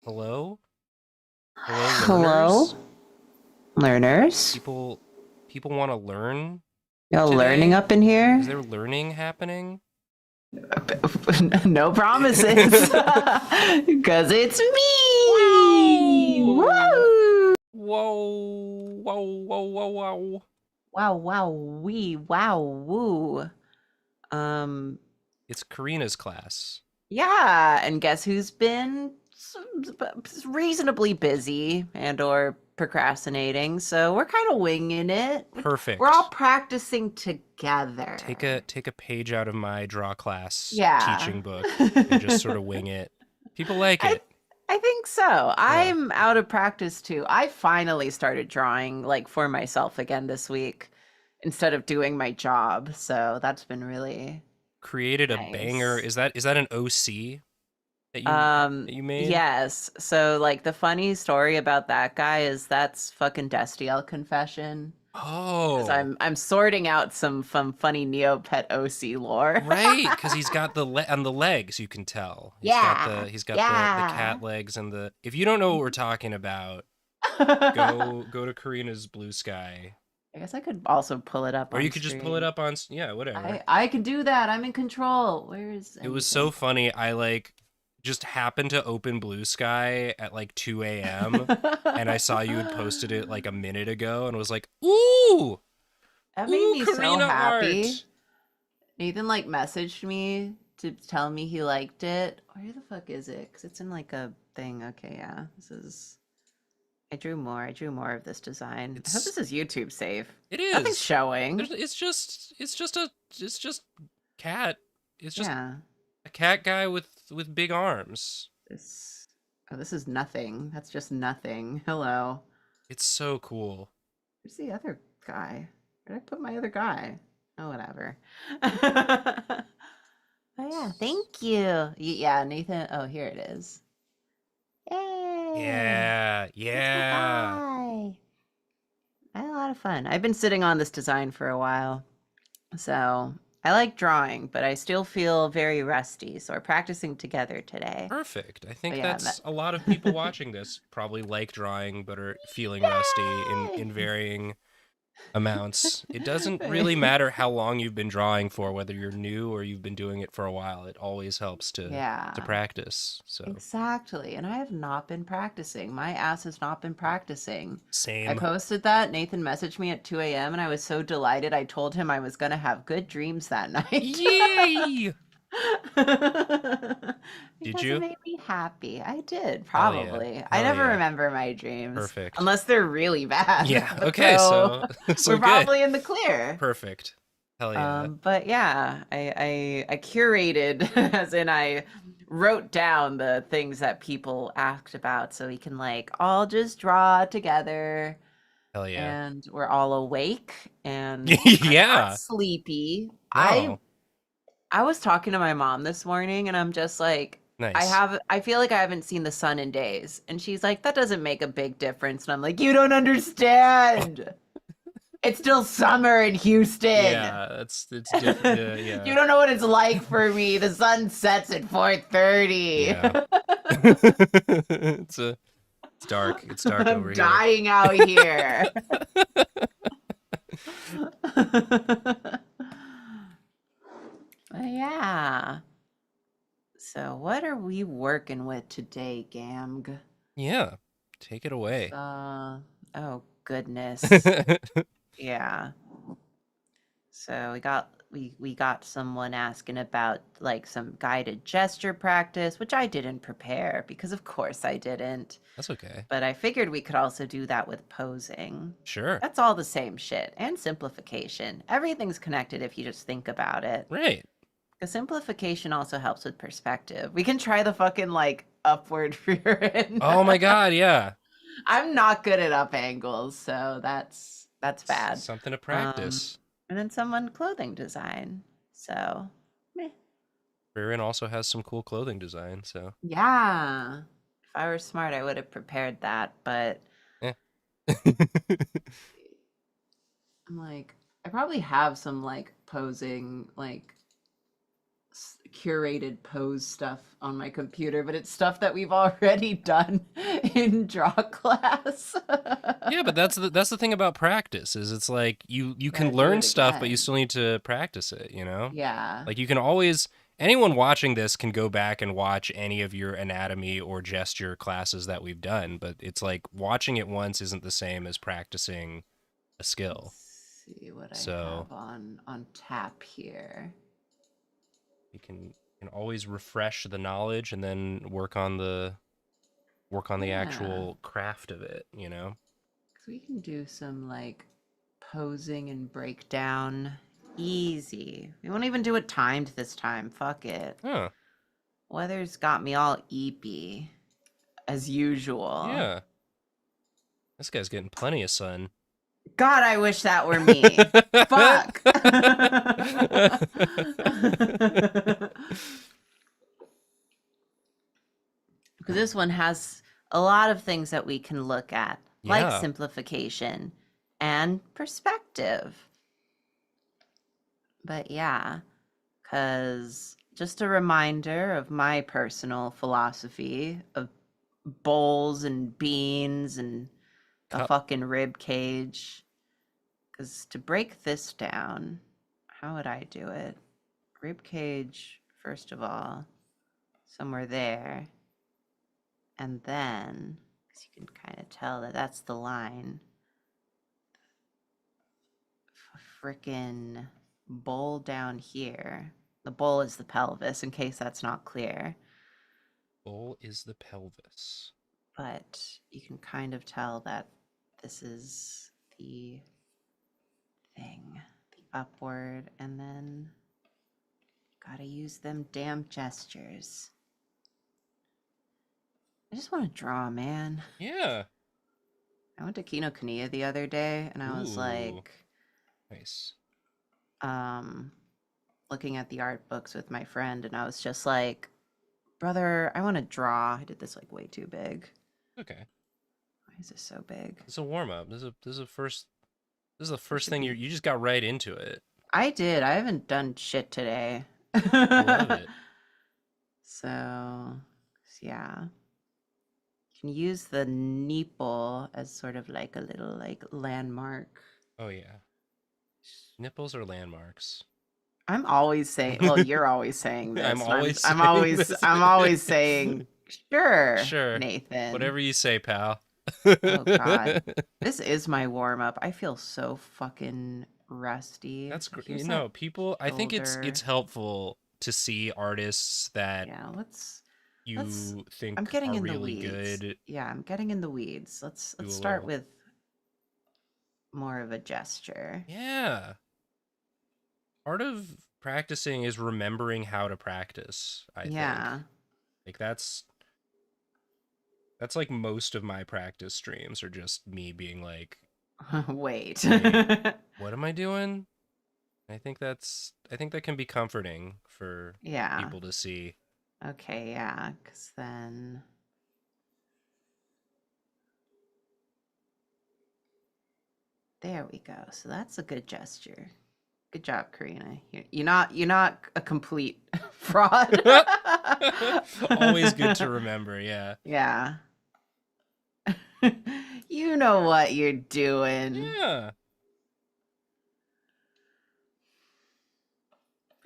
Hello? Hello, Hello, learners? learners. People people want to learn Y'all learning today? up in Is here? there learning happening? No promises. Because it's me. Wow! Woo! Whoa! Whoa, whoa, whoa, whoa. Wow, wow, wee, wow, woo. Um, It's Karina's class. yeah, and guess who's been reasonably busy and or procrastinating, so we're kind of winging it. We're all Perfect. practicing together. Take a page out of my DrawClass Yeah. teaching book and just sort of wing it. People like I it. I think so. Yeah. I'm out of practice too. I finally started drawing like for myself again this week instead of doing my job. So that's been really Created a banger. nice. Is that an OC that you made? Yes. So like the funny story about that guy is that's fucking Destiel confession. Because Oh. I'm sorting out some funny Neopet OC lore. Right, because he's got on the legs. You can tell Yeah. he's got the Yeah. cat legs and the. If you don't know what we're talking about, go to Karina's Blue Sky, I guess I could also pull it up or you on could just pull it screen. up on yeah, whatever. I can do that. I'm in control. Where is It was so anything? funny. I like just happened to open Blue Sky at like 2 a.m. and I saw you had posted it like a minute ago and was like, ooh, That made ooh, me so Karina happy. art. Nathan like messaged me to tell me he liked it. Where the fuck is it? Because it's in like a thing. Okay, yeah. This is. I drew more. I drew more of this design. I hope It's this is YouTube safe. it Nothing's is. showing. It's just cat. It's just Yeah. a cat guy with big arms. This. Oh, this is nothing. That's just nothing. Hello. It's so cool. Where's the other guy? Where did I put my other guy? Oh, whatever. Oh yeah, thank you. Yeah, Nathan. Oh, here it is. Yay! Yeah, That's my yeah. guy. I had a lot of fun. I've been sitting on this design for a while, so I like drawing, but I still feel very rusty. So we're practicing together today. Perfect. I But think yeah, that's a lot of people watching this probably like drawing but are feeling rusty in yay! varying amounts. It doesn't really matter how long you've been drawing for, whether you're new or you've been doing it for a while. It always helps to Yeah. practice. So, Exactly. And I have not been practicing. My ass has not been practicing. I same. posted that. Nathan messaged me at 2 a.m. and I was so delighted. I told him I was going to have good dreams that night. Yay! Did Because it you? made me happy. I did, Hell yeah. probably. I Hell never yeah. remember my dreams Perfect. unless they're really bad. Yeah. Okay. So So we're so good. probably in the clear. Perfect. Hell yeah. But yeah, I curated, as in I wrote down the things that people asked about so we can like all just draw together Hell yeah. and we're all awake and I'm not Yeah. sleepy. I No. I was talking to my mom this morning and I'm just like Nice. I feel like I haven't seen the sun in days. And she's like, that doesn't make a big difference. And I'm like, you don't understand. It's still summer in Houston. Yeah. It's different. Yeah. You don't know what it's like for me. The sun sets at 4:30. Yeah. It's dark. It's dark I'm over here. dying out here. Yeah. So what are we working with today, Gamg? Yeah. Take it away. Oh goodness. Yeah. So we got someone asking about like some guided gesture practice, which I didn't prepare because of course I didn't. That's okay. But I figured we could also do that with posing. Sure. That's all the same shit and simplification. Everything's connected if you just think about it. Right. Because simplification also helps with perspective. We can try the fucking like upward rear end. Oh my God. Yeah. I'm not good at up angles, so that's bad. Something to Um, practice. and then someone clothing design. So, meh. Ririn also has some cool clothing design. So, Yeah. If I were smart, I would have prepared that, but eh. I'm like, I probably have some like posing, like curated pose stuff on my computer, but it's stuff that we've already done in DrawClass. Yeah, but that's the thing about practice is it's like you can Gotta do learn it stuff, but you again. still need to practice it, you know? Yeah. Like you can always anyone watching this can go back and watch any of your anatomy or gesture classes that we've done, but it's like watching it once isn't the same as practicing a skill. Let's see what I So have on tap here. you can always refresh the knowledge and then work on the Yeah. actual craft of it, you know? 'Cause we can do some like posing and breakdown. Easy. We won't even do it timed this time. Fuck it. Huh. Weather's got me all eepy, as usual. Yeah. This guy's getting plenty of sun. God, I wish that were me. Fuck. Because this one has a lot of things that we can look at, like Yeah. simplification and perspective. But yeah, because just a reminder of my personal philosophy of bowls and beans and a Cup. fucking rib cage. Because to break this down, how would I do it? Rib cage, first of all, somewhere there. And then, because you can kind of tell that that's the line. Frickin' bowl down here. The bowl is the pelvis, in case that's not clear. Bowl is the pelvis. But you can kind of tell that this is the thing, the upward, and then gotta use them damn gestures. I just want to draw, man. Yeah. I went to Kinokuniya the other day, and I was Ooh. like, Nice. looking at the art books with my friend, and I was just like, brother, I want to draw. I did this like way too big. Okay. Why is this so big? It's a warm up. This is the first should thing be. you just got right into it. I did. I haven't done shit today. I love it. So, yeah. You can use the nipple as sort of like a little like landmark. Oh yeah. Nipples are landmarks. I'm always saying, well, you're always saying I'm this, and always I'm saying always this. I'm always saying, sure, Sure. Nathan. Whatever you say, pal. Oh God. This is my warm up. I feel so fucking rusty. That's great. Here's You that know, people. I think it's shoulder. helpful to see artists that Yeah, let's you I'm think getting are in the really weeds. good. Yeah, I'm getting in the weeds. Let's Do a start little. with more of a gesture. Yeah. Part of practicing is remembering how to practice, I think. Yeah. Like that's like most of my practice streams are just me being like, Wait. "Wait, what am I doing?" I think that can be comforting for Yeah. people to see. Okay, yeah, because then there we go. So that's a good gesture. Good job, Karina. You're not a complete fraud. Always good to remember, yeah. Yeah. You know what you're doing. Yeah.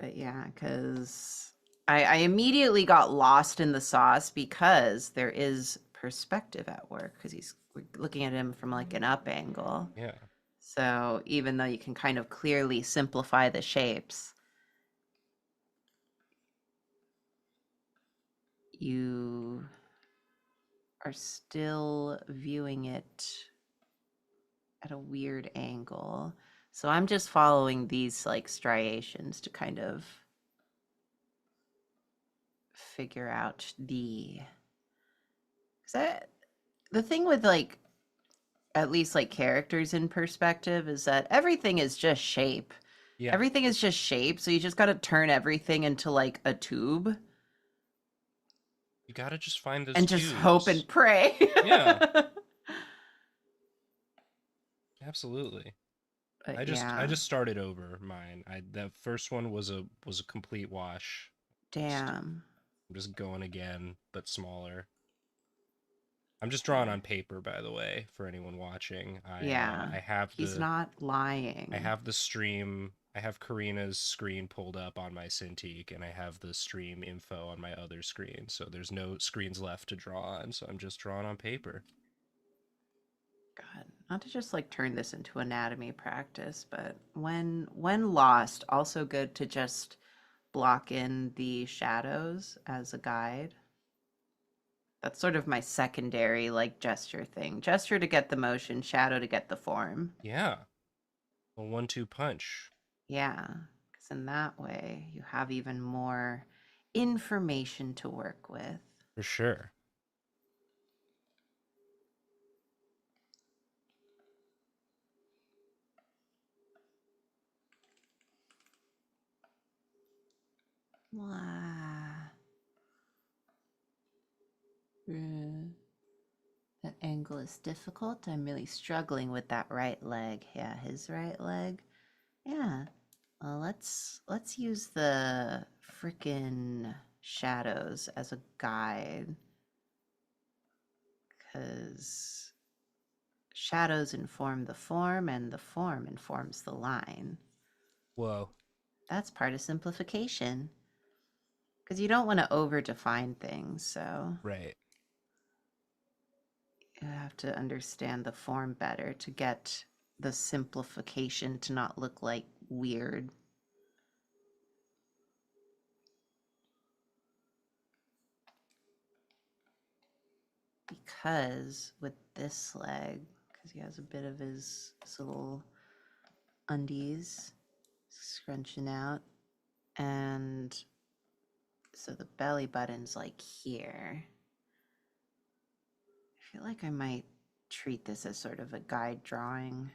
But yeah, because I immediately got lost in the sauce because there is perspective at work because we're looking at him from like an up angle. Yeah. So even though you can kind of clearly simplify the shapes, you are still viewing it at a weird angle. So I'm just following these like striations to kind of figure out the thing with like at least like characters in perspective is that everything is just shape. Yeah. Everything is just shape, so you just got to turn everything into like a tube You gotta just find those and just hope tubes. and pray. Yeah. Absolutely. But I yeah. just started over mine. The first one was a complete wash. Just, Damn. I'm just going again, but smaller. I'm just drawing on paper, by the way, for anyone watching. Yeah. I have He's not lying. the stream. I have Karina's screen pulled up on my Cintiq, and I have the stream info on my other screen. So there's no screens left to draw on. So I'm just drawing on paper. God, not to just like turn this into anatomy practice, but when lost, also good to just block in the shadows as a guide. That's sort of my secondary like gesture thing. Gesture to get the motion, shadow to get the form. Yeah, a 1-2 punch. Yeah, because in that way you have even more information to work with. For sure. Wow. That angle is difficult. I'm really struggling with that right leg. Yeah, his right leg. Yeah. Well, let's use the frickin' shadows as a guide, because shadows inform the form and the form informs the line. Whoa. That's part of simplification, because you don't want to over define things, so Right. you have to understand the form better to get the simplification to not look like weird. Because with this leg, because he has a bit of his little undies scrunching out, and so the belly button's like here. I feel like I might treat this as sort of a guide drawing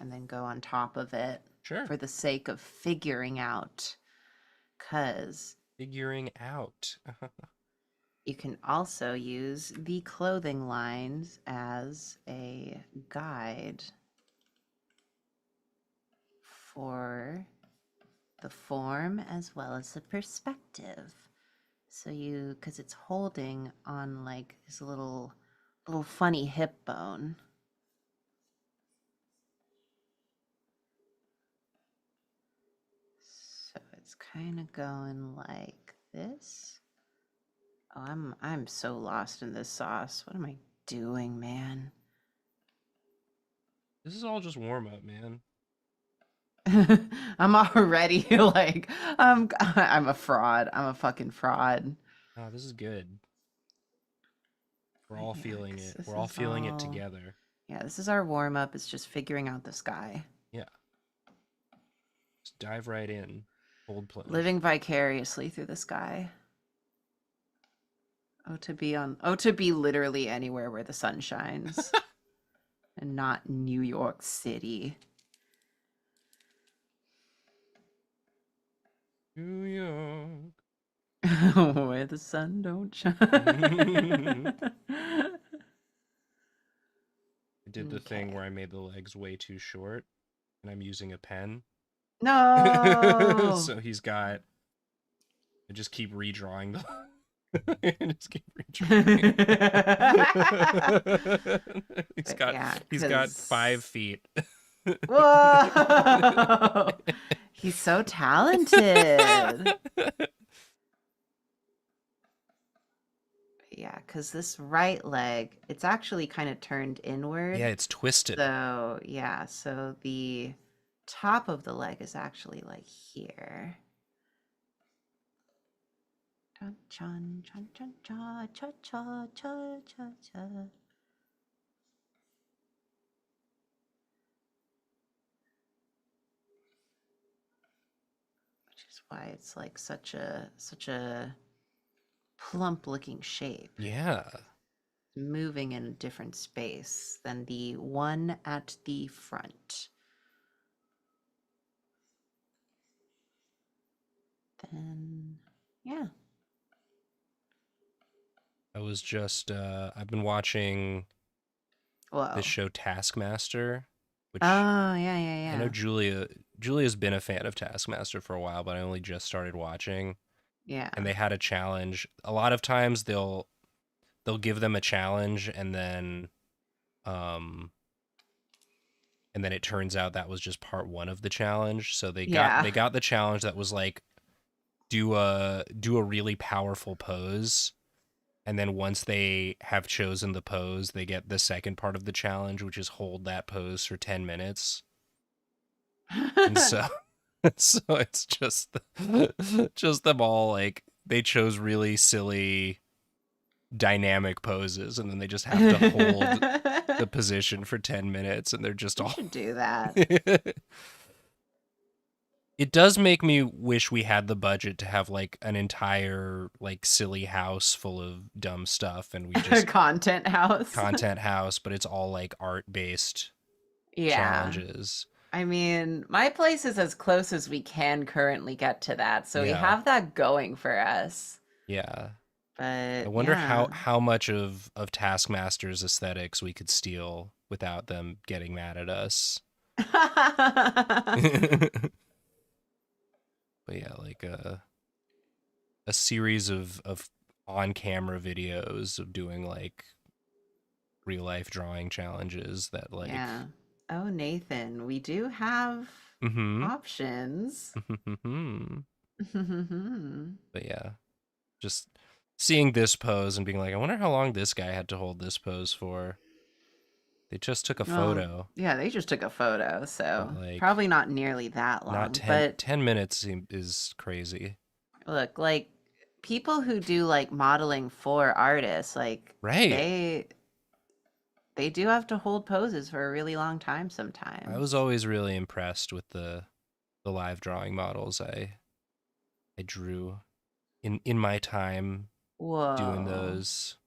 and then go on top of it Sure. for the sake of figuring out, because Figuring out. you can also use the clothing lines as a guide for the form as well as the perspective. So you, because it's holding on like this little funny hip bone. So it's kind of going like this. Oh, I'm so lost in this sauce. What am I doing, man? This is all just warm up, man. I'm already like I'm a fraud. I'm a fucking fraud. Oh, this is good. We're But all yeah, feeling 'cause it. this We're all is feeling it all together. yeah, this is our warm up. It's just figuring out the sky. Yeah. Just dive right in. Cold plunge. Living vicariously through the sky. Oh, to be literally anywhere where the sun shines and not New York City. New York. Where the sun don't shine. I did the thing Okay. where I made the legs way too short, and I'm using a pen. No. So he's got. I just keep redrawing the. I just keep redrawing. But yeah, he's got because 5 feet. whoa, he's so talented. Yeah, because this right leg, it's actually kind of turned inward. Yeah, it's twisted. So, yeah, so the top of the leg is actually like here. Chun chun chun chun cha cha cha cha cha cha. Which is why it's like such a plump looking shape, Yeah. moving in a different space than the one at the front. Then, yeah. I was just I've been watching Whoa. this show Taskmaster, which Oh, yeah, yeah, I know yeah. Julia's been a fan of Taskmaster for a while, but I only just started watching. Yeah. and they had a challenge. A lot of times they'll give them a challenge, um and then it turns out that was just part one of the challenge. So Yeah. they got the challenge that was like do a really powerful pose, and then once they have chosen the pose, they get the second part of the challenge, which is hold that pose for 10 minutes. And so so it's just them all like they chose really silly dynamic poses, and then they just have to hold the position for 10 minutes, and they're just We all should do that. It does make me wish we had the budget to have like an entire like silly house full of dumb stuff, and we just Content house. content house, but it's all like art based Yeah. challenges. I mean, my place is as close as we can currently get to that, so we Yeah. have that going for us. Yeah. I But wonder yeah. how much of Taskmaster's aesthetics we could steal without them getting mad at us. But yeah, like a series of on camera videos of doing like real life drawing challenges that like Yeah. Oh, Nathan, we do have mm-hmm. options. But yeah, just seeing this pose and being like, I wonder how long this guy had to hold this pose for. They just took a Well, photo, yeah, they just took a photo, but so like probably not nearly that not long. 10, But 10 minutes is crazy. look, like people who do like modeling for artists, like Right. they do have to hold poses for a really long time I was sometimes. always really impressed with the live drawing models I drew in my time doing Whoa. those.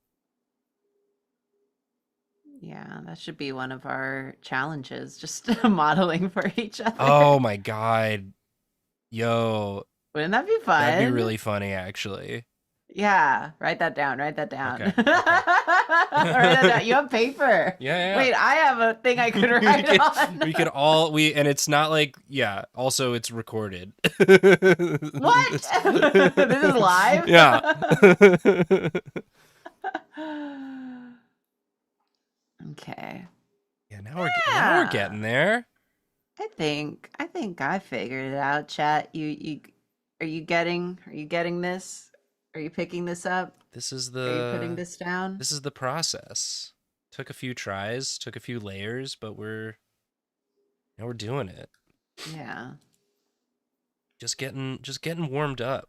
Yeah, that should be one of our challenges, just modeling for each other. Oh my god. Yo, Wouldn't that be that'd be fun? really funny actually. Yeah, write that down. Write that down. Okay, Write okay. that down. You have paper. Yeah, yeah, Wait, I have a thing I could yeah. write on. We could all we and it's not like yeah, also it's recorded. What? This- This is live? yeah. Okay. Yeah, now we're Yeah. getting there. I think I figured it out, chat. You are you getting this? Are you picking this up? This is Are you putting the this down? this is the process. Took a few tries, took a few layers, but now we're doing it. Yeah. Just getting warmed up.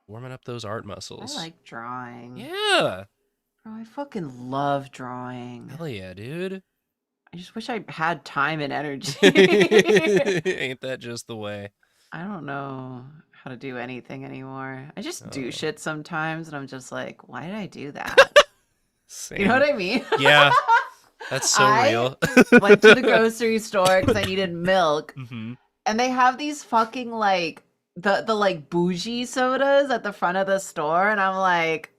Warming up those art I muscles. like drawing. Yeah. Bro, I fucking love drawing. Hell yeah, dude. I just wish I had time and energy. Ain't that just the way? I don't know how to do anything anymore. I just do Oh, shit sometimes and I'm just like, why did I do that? You know same. what I mean? Yeah, that's so I real. went to the grocery store because I needed milk, hmm and they have these fucking like the like bougie sodas at the front of the store, and I'm like,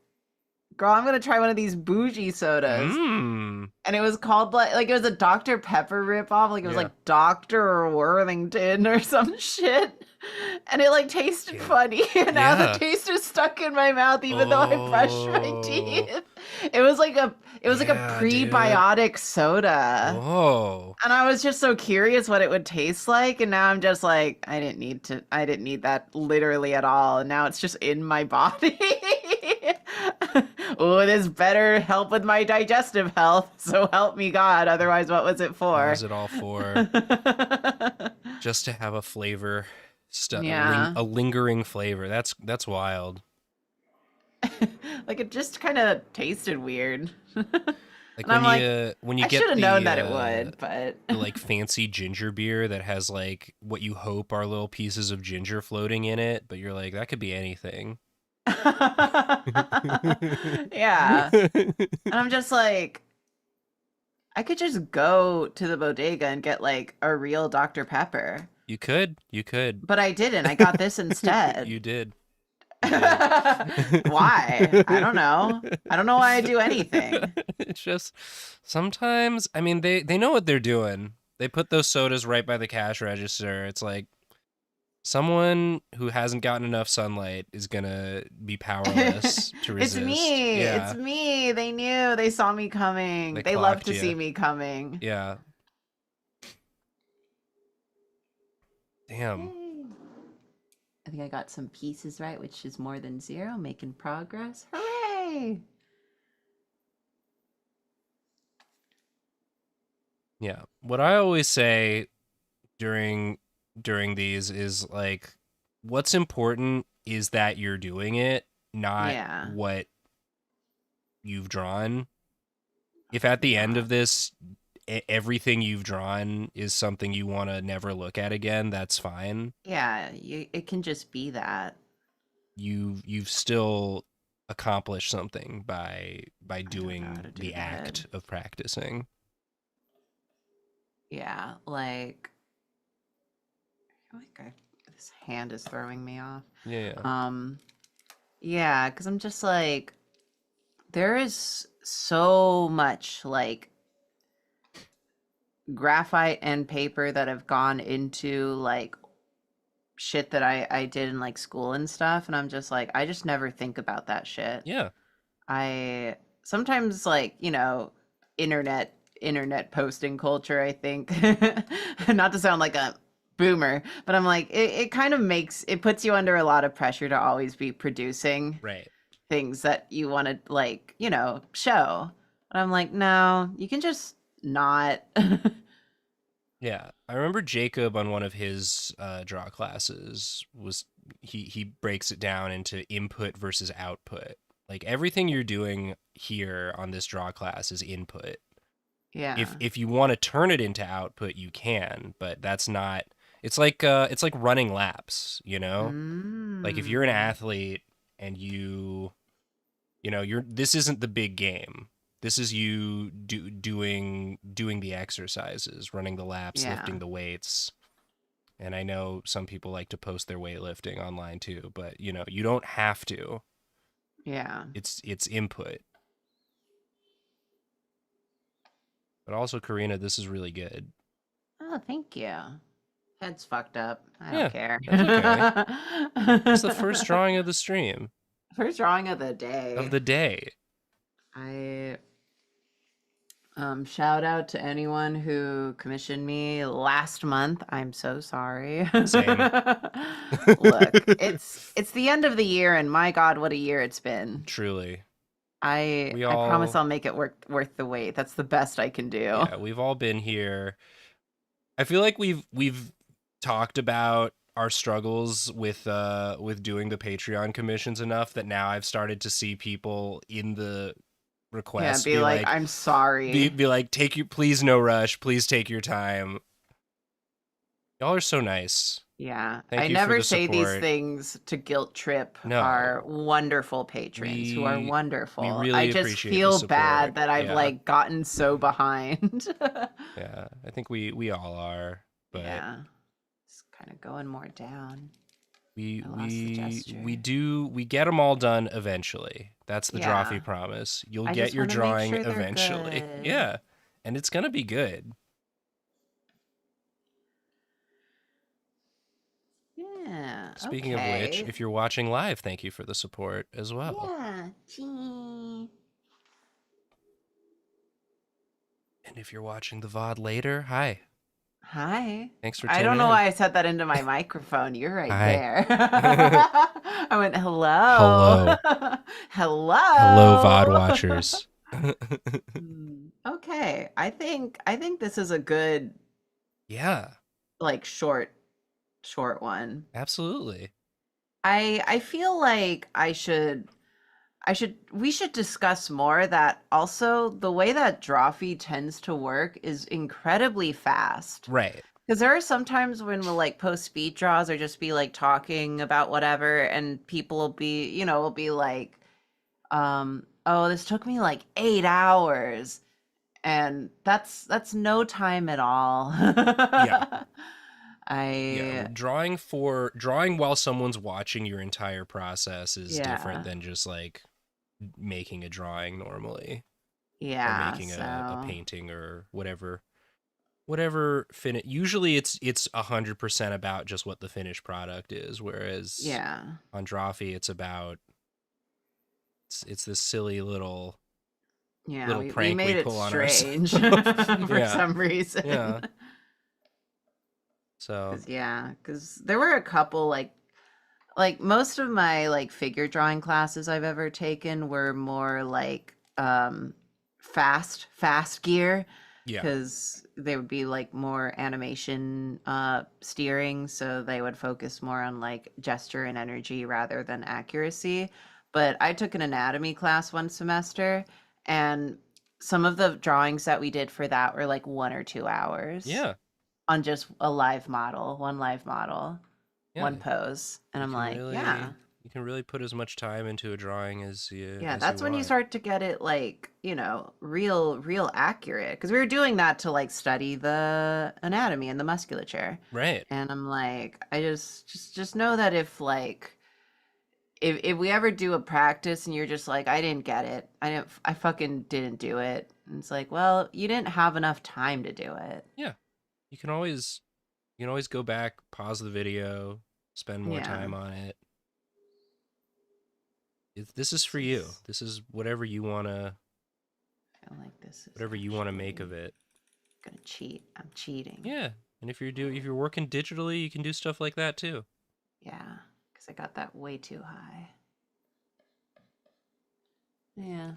girl, I'm gonna try one of these bougie sodas. Mm. And it was called like it was a Dr. Pepper ripoff, like it was Yeah. like Dr. Worthington or some shit. And it like tasted Yeah. funny, and now the Yeah. taste is stuck in my mouth even though I brushed my Oh. teeth. It was like a Yeah, dude. prebiotic soda. Whoa. And I was just so curious what it would taste like, and now I'm just like, I didn't need that literally at all, and now it's just in my body. Oh, this better help with my digestive health, so help me God. Otherwise, what was it What for? was it all for? Just to have a flavor, Yeah. a lingering flavor. That's wild. Like it just kind of tasted weird. Like And I'm like, when you I get should have known that it would, but the like fancy ginger beer that has like what you hope are little pieces of ginger floating in it, but you're like that could be anything. yeah. And I'm just like, I could just go to the bodega and get like a real Dr. Pepper. You could. But I didn't. I got this instead. You did. Why? I don't know. I don't know why I do anything. It's just sometimes, I mean, they know what they're doing. They put those sodas right by the cash register. It's like Someone who hasn't gotten enough sunlight is gonna be powerless to It's resist. me. It's Yeah, me. They knew. They saw me coming. they They love clocked to you. see me coming. Yeah. Damn. Yay. I think I got some pieces right, which is more than 0, making progress. Hooray! Yeah. What I always say during these is like what's important is that you're doing it, not Yeah. what you've drawn. If Oh at my the end God. of this everything you've drawn is something you want to never look at again, that's fine. Yeah, it can just be that. You've still accomplished something by I don't know how doing to do the the head. act of practicing. Yeah, like, I feel like this hand is throwing me off. Yeah. Um, yeah, because I'm just like, there is so much like graphite and paper that have gone into like shit that I did in like school and stuff, and I'm just like, I just never think about that shit. Yeah. I sometimes like, internet posting culture, I think. Not to sound like a boomer, but I'm like, it kind of makes it puts you under a lot of pressure to always be producing Right. things that you want to like, show. And I'm like, no, you can just not. Yeah, I remember Jacob on one of his draw classes was he breaks it down into input versus output. Like everything you're doing here on this draw class is input. Yeah. If you want to turn it into output, you can, but that's not. It's like running laps, you know? Like if you're an Mm. athlete and you're this isn't the big game. This is you doing the exercises, running the laps, Yeah. lifting the weights. And I know some people like to post their weightlifting online too, but you don't have to. Yeah. It's input. But also, Karina, this is really good. Oh, thank you. Head's fucked up. I don't Yeah, care. that's okay. It's the first drawing of the stream First drawing of the of day. the day. I shout out to anyone who commissioned me last month. I'm so sorry. Same. Look, it's the end of the year, and my God, what a year it's been. Truly. I We I promise all I'll make it worth the wait. That's the best I can do. yeah, we've all been here. I feel like we've talked about our struggles with doing the Patreon commissions enough that now I've started to see people in the Yeah, requests be like, I'm sorry. be like take your please no rush, please take your time. Y'all are so nice. Yeah, Thank I you for never the say these support. things to guilt trip our No. wonderful patrons who are We wonderful. I really just appreciate the feel bad support. that I've Yeah. like gotten so behind. Yeah. I think we all are, but Yeah, it's kind of going more down. we I lost the gesture. we get them all done eventually. That's the Yeah, Drawfee promise. You'll I get just your want to make drawing sure they're eventually. good. Yeah. And it's going to be good. Yeah, Speaking of which, okay. if you're watching live, thank you for the support as well. Yeah, gee. And if you're watching the VOD later, hi. Hi. Thanks for I don't tuning know in. why I said that into my microphone. You're right Hi. there. I went, hello. Hello. Hello. Hello, VOD watchers. Okay. I think this is a good Yeah, like short one. absolutely. I feel like we should discuss more that also the way that Drawfee tends to work is incredibly fast. Right. Because there are some times when we'll like post speed draws or just be like talking about whatever, and people will be like, oh, this took me like 8 hours. And that's no time at all. Yeah. Yeah, I drawing while someone's watching your entire process is different Yeah. than just like making a drawing normally or Yeah, making a so painting or whatever whatever finish. Usually it's 100% about just what the finished product is, whereas Yeah. on Drawfee it's about it's this silly little Yeah, we prank we made it pull on strange ourselves. for Yeah. some reason. Yeah. So, Cause there were a couple like most of my like figure drawing classes I've ever taken were more like fast gear, yeah. because they would be like more animation steering, so they would focus more on like gesture and energy rather than accuracy. But I took an anatomy class one semester, and some of the drawings that we did for that were like 1 or 2 hours Yeah. on just a live model, one live model, Yeah. one pose. And You I'm can like, yeah. really put as much time into a drawing Yeah, as you that's when you want. start to get it like, real accurate. Because we were doing that to like study the anatomy and the musculature. Right. And I'm like, I just know that if like if we ever do a practice and you're just like, I didn't get it. I fucking didn't do it. And it's like, well, you didn't have enough time to do it. Yeah. You can always go back, pause the video, spend more Yeah. time on it. This is for This you. is, This is whatever you want to I feel like this is make of actually it. gonna cheat. I'm cheating. Yeah. And if you're working digitally, you can do stuff like that too. Yeah, because I got that way too high. Yeah.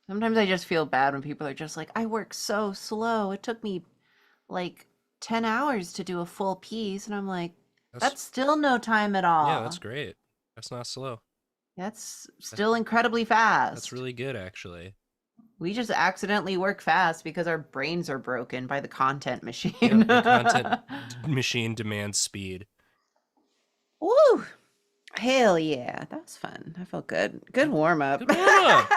Sometimes I just feel bad when people are just like, I work so slow. It took me like 10 hours to do a full piece. And I'm like, That's that's still no time at yeah, that's all. great. That's not slow. That's That- still incredibly That's fast. really good actually. We just accidentally work fast because our brains are broken by the content machine. Yep, the content machine demands speed. Woo! Hell yeah. That was fun. I felt good. Good warm up. Good warm up.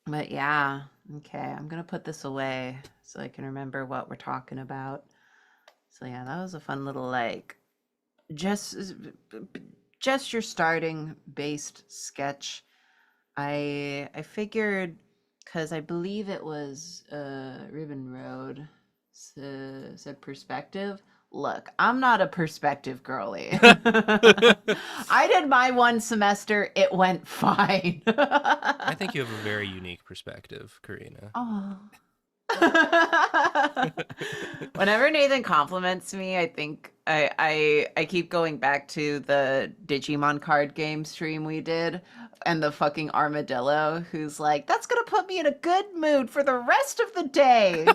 But yeah, okay, I'm gonna put this away so I can remember what we're talking about. So yeah, that was a fun little like just gesture starting based sketch. I figured, because I believe it was Ribbon Road said perspective. Look, I'm not a perspective girly. I did my one semester, it went fine. I think you have a very unique perspective, Karina. Oh. Whenever Nathan compliments me, I think I keep going back to the Digimon card game stream we did, and the fucking armadillo who's like, that's gonna put me in a good mood for the rest of the day.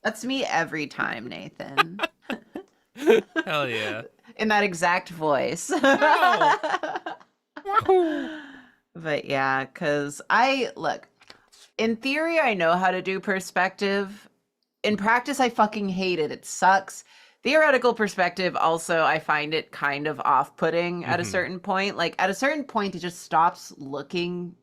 That's me every time, Nathan. Hell yeah. In that exact voice. Wow. But yeah, because look, in theory, I know how to do perspective. In practice, I fucking hate it. It sucks. Theoretical perspective, also, I find it kind of off-putting at a certain point. Like, at a certain point, it just stops looking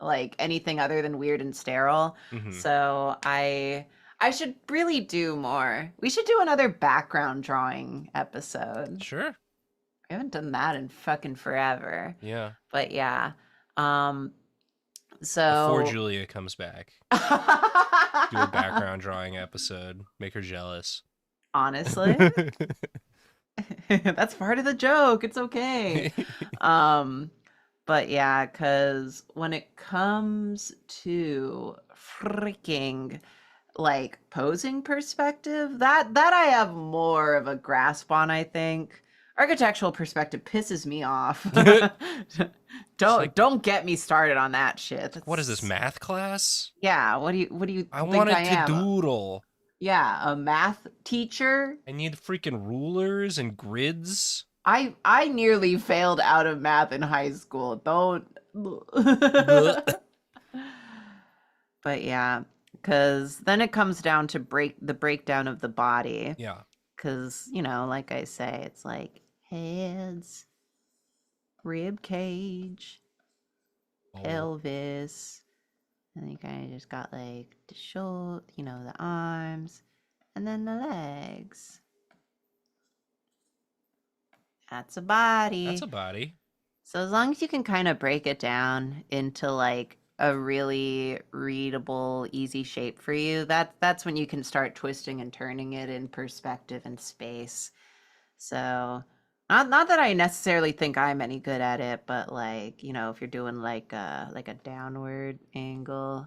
like anything other than weird and sterile. So I should really do more. We should do another background drawing episode. Sure. I haven't done that in fucking forever. Yeah. But yeah. Before So Julia comes back, do a background drawing episode. Make her jealous. honestly, that's part of the joke. It's okay. But yeah, because when it comes to freaking like posing perspective, that I have more of a grasp on, I think. Architectural perspective pisses me off. Don't get me started on that shit. What is this, math class? Yeah, what do you I think wanted I to am? doodle. Yeah, a math teacher? I need freaking rulers and grids. I nearly failed out of math in high school. Don't. But yeah, because then it comes down to the breakdown of the body. Yeah. Because, like I say, it's like heads, rib cage, pelvis, and you kind of just got like the shoulder, the arms, and then the legs. That's a body. That's a body. So as long as you can kind of break it down into like a really readable, easy shape for you, that's when you can start twisting and turning it in perspective and space. So, not that I necessarily think I'm any good at it, but like, if you're doing like a downward angle,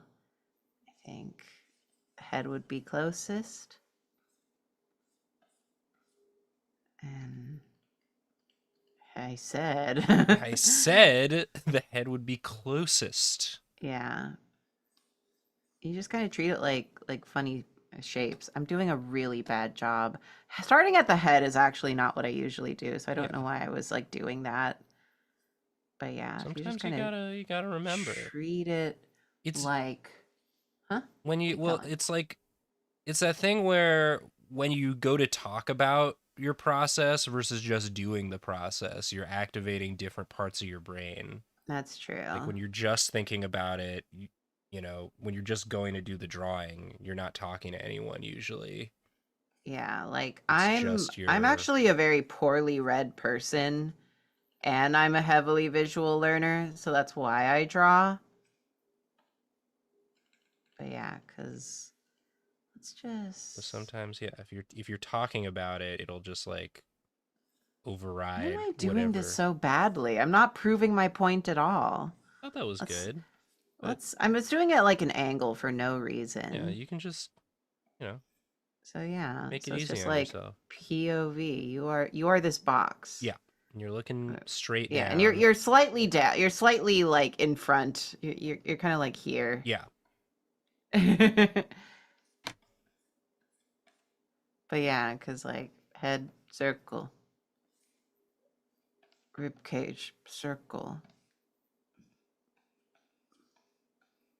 I think head would be closest. And I said, I said the head would be closest. yeah. You just kind of treat it like funny shapes. I'm doing a really bad job. Starting at the head is actually not what I usually do, so I don't know Yeah. why I was like doing that. But yeah, if you just Sometimes you kind of gotta remember. treat it It's like, huh? when you Keep well, going. it's like it's that thing where when you go to talk about your process versus just doing the process, you're activating different parts of your brain. That's Like true. when you're just thinking about it, when you're just going to do the drawing, you're not talking to anyone usually. Yeah, like It's I'm just I'm your actually a very poorly read person and I'm a heavily visual learner, so that's why I draw. But yeah, cuz let's so just sometimes, yeah, if you're talking about it, it'll just like why am override I doing this whatever. so badly? I'm not proving my point at all. I thought that was Let's good, but I'm just doing it like an angle for no yeah, reason. you can just, you know, So yeah, make it so it's easy just on like yourself. POV. You are this box. Yeah. And you're looking straight Yeah, and you're down. you're slightly down. You're slightly like in front. You're kind of like here. Yeah. But yeah, cuz like head circle, rib cage circle.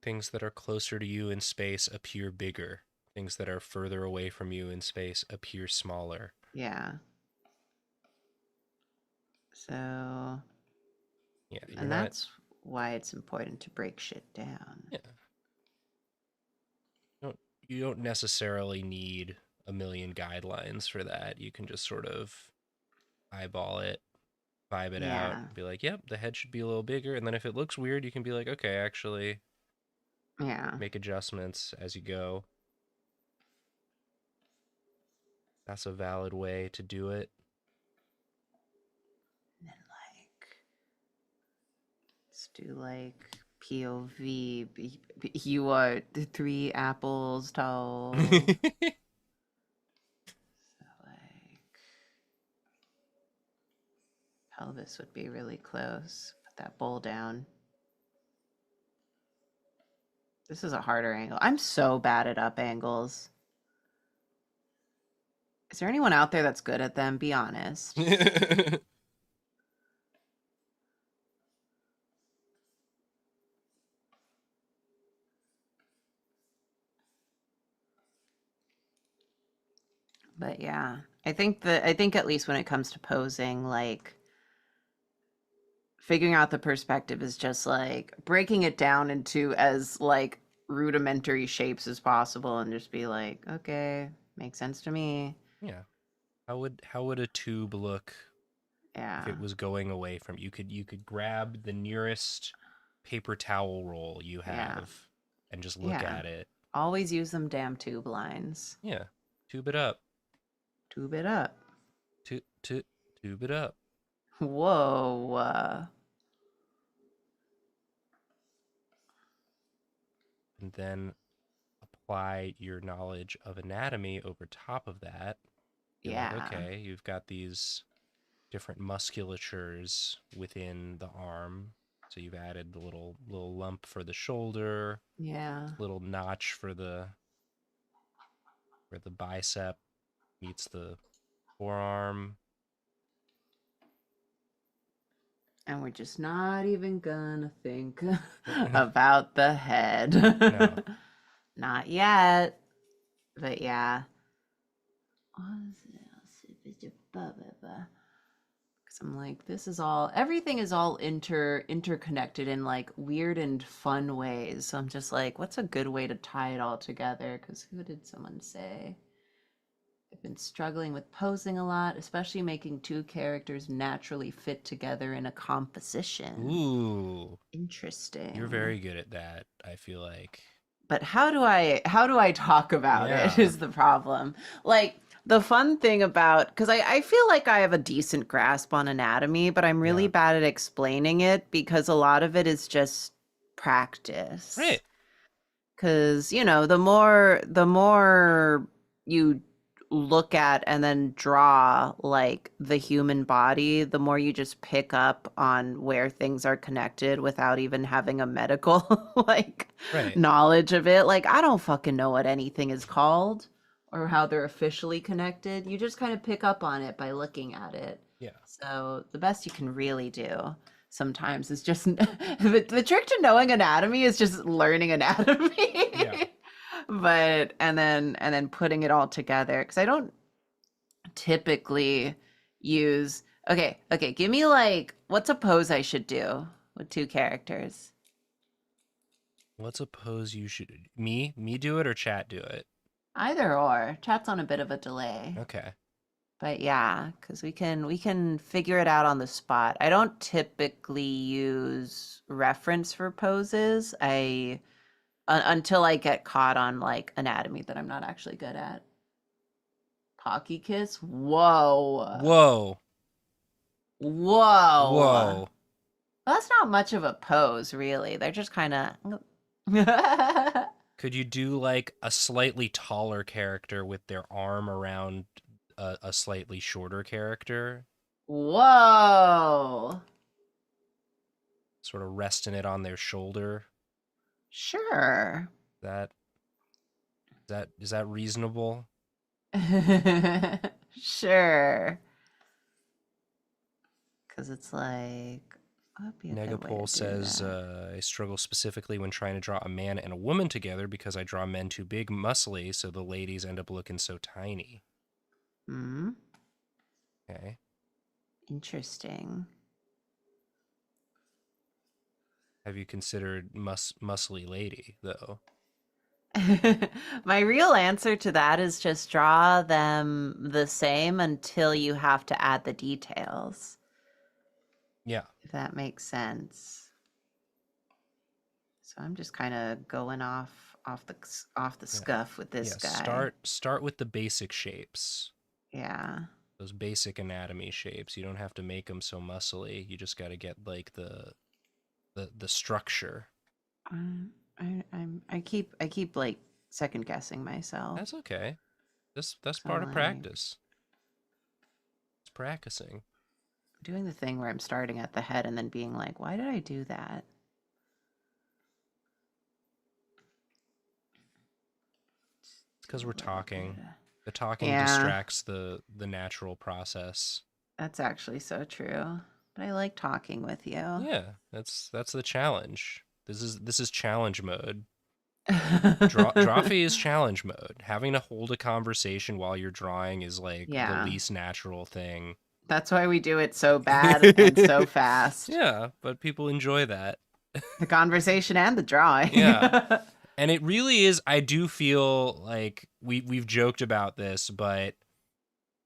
Things that are closer to you in space appear bigger. Things that are further away from you in space appear smaller. Yeah. So, Yeah, you're and not. that's why it's important to break shit down. Yeah, you don't necessarily need a million guidelines for that. You can just sort of eyeball it, vibe it out, Yeah. be like, "Yep, the head should be a little bigger." And then if it looks weird, you can be like, "Okay, actually, Yeah. make adjustments as you go." That's a valid way to do it. And then like let's do like POV. You are the 3 apples tall. So like pelvis would be really close. Put that bowl down. This is a harder angle. I'm so bad at up angles. Is there anyone out there that's good at them? Be honest. But yeah, I think at least when it comes to posing, like figuring out the perspective is just like breaking it down into as like rudimentary shapes as possible and just be like, okay, makes sense to me. Yeah. How would a tube look if Yeah. it was going away from you could grab the nearest paper towel roll you Yeah. have and just look Yeah. at it. Always use them damn tube lines. Yeah. Tube it up. Tube it up. Tube it up. Whoa. And then apply your knowledge of anatomy over top of that. Be like, Yeah. okay, you've got these different musculatures within the arm. So you've added the little lump for the shoulder, Yeah. little notch for the where the bicep meets the forearm. And we're just not even gonna think about the head. No. Not yet. But yeah. Because I'm like, this is all, everything is all interconnected in like weird and fun ways. So I'm just like, what's a good way to tie it all together? Because who did someone say? The I've been struggling with posing a lot, especially making two characters naturally fit together in a composition. Ooh, you're Interesting. very good at that, I feel like. But how do I talk about it Yeah. is the problem. Like the fun thing about because I feel like I have a decent grasp on anatomy, but I'm really Yeah. bad at explaining it because a lot of it is just practice. Right. Because, the more you look at and then draw like the human body, the more you just pick up on where things are connected without even having a medical like Right. knowledge of it. Like I don't fucking know what anything is called or how they're officially connected. You just kind of pick up on it by looking at it. Yeah. So the best you can really do sometimes is just the trick to knowing anatomy is just learning Yeah. anatomy. But and then putting it all together because I don't typically use okay, give me like what's a pose I should do with two characters. What's a pose you should me do it or chat do it? Either or. Chat's on a bit of a delay. Okay. But yeah, because we can figure it out on the spot. I don't typically use reference for poses. Until I get caught on like anatomy that I'm not actually good at. Pocky kiss? Whoa. Whoa. Whoa. Whoa. That's not much of a pose, really. They're just kind of. Could you do like a slightly taller character with their arm around a slightly shorter character? Whoa. Sort of resting it on their shoulder? Sure. That is that reasonable? Sure. Because it's like, what would be a good way Negapole to do says, that? I struggle specifically when trying to draw a man and a woman together because I draw men too big, muscly, so the ladies end up looking so tiny. Hmm. Okay. Interesting. Have you considered muscly lady, though? My real answer to that is just draw them the same until you have to add the details, Yeah. if that makes sense. So I'm just kind of going off the Yeah. scuff with this Yeah. guy. Start with the basic shapes. Yeah. Those basic anatomy shapes. You don't have to make them so muscly. You just got to get like the structure. I keep like second guessing myself. That's okay. That's So part of like practice. It's practicing. doing the thing where I'm starting at the head and then being like, why did I do that? It's Do because we're a little bit. talking. The talking Yeah, distracts the natural process. that's actually so true. But I like talking with you. Yeah, that's the challenge. This is challenge mode. Drawfee is challenge mode. Having to hold a conversation while you're drawing is like the Yeah. least natural thing. That's why we do it so bad and so fast. Yeah, but people enjoy that. The conversation and the drawing. Yeah. And it really is, I do feel like we've joked about this, but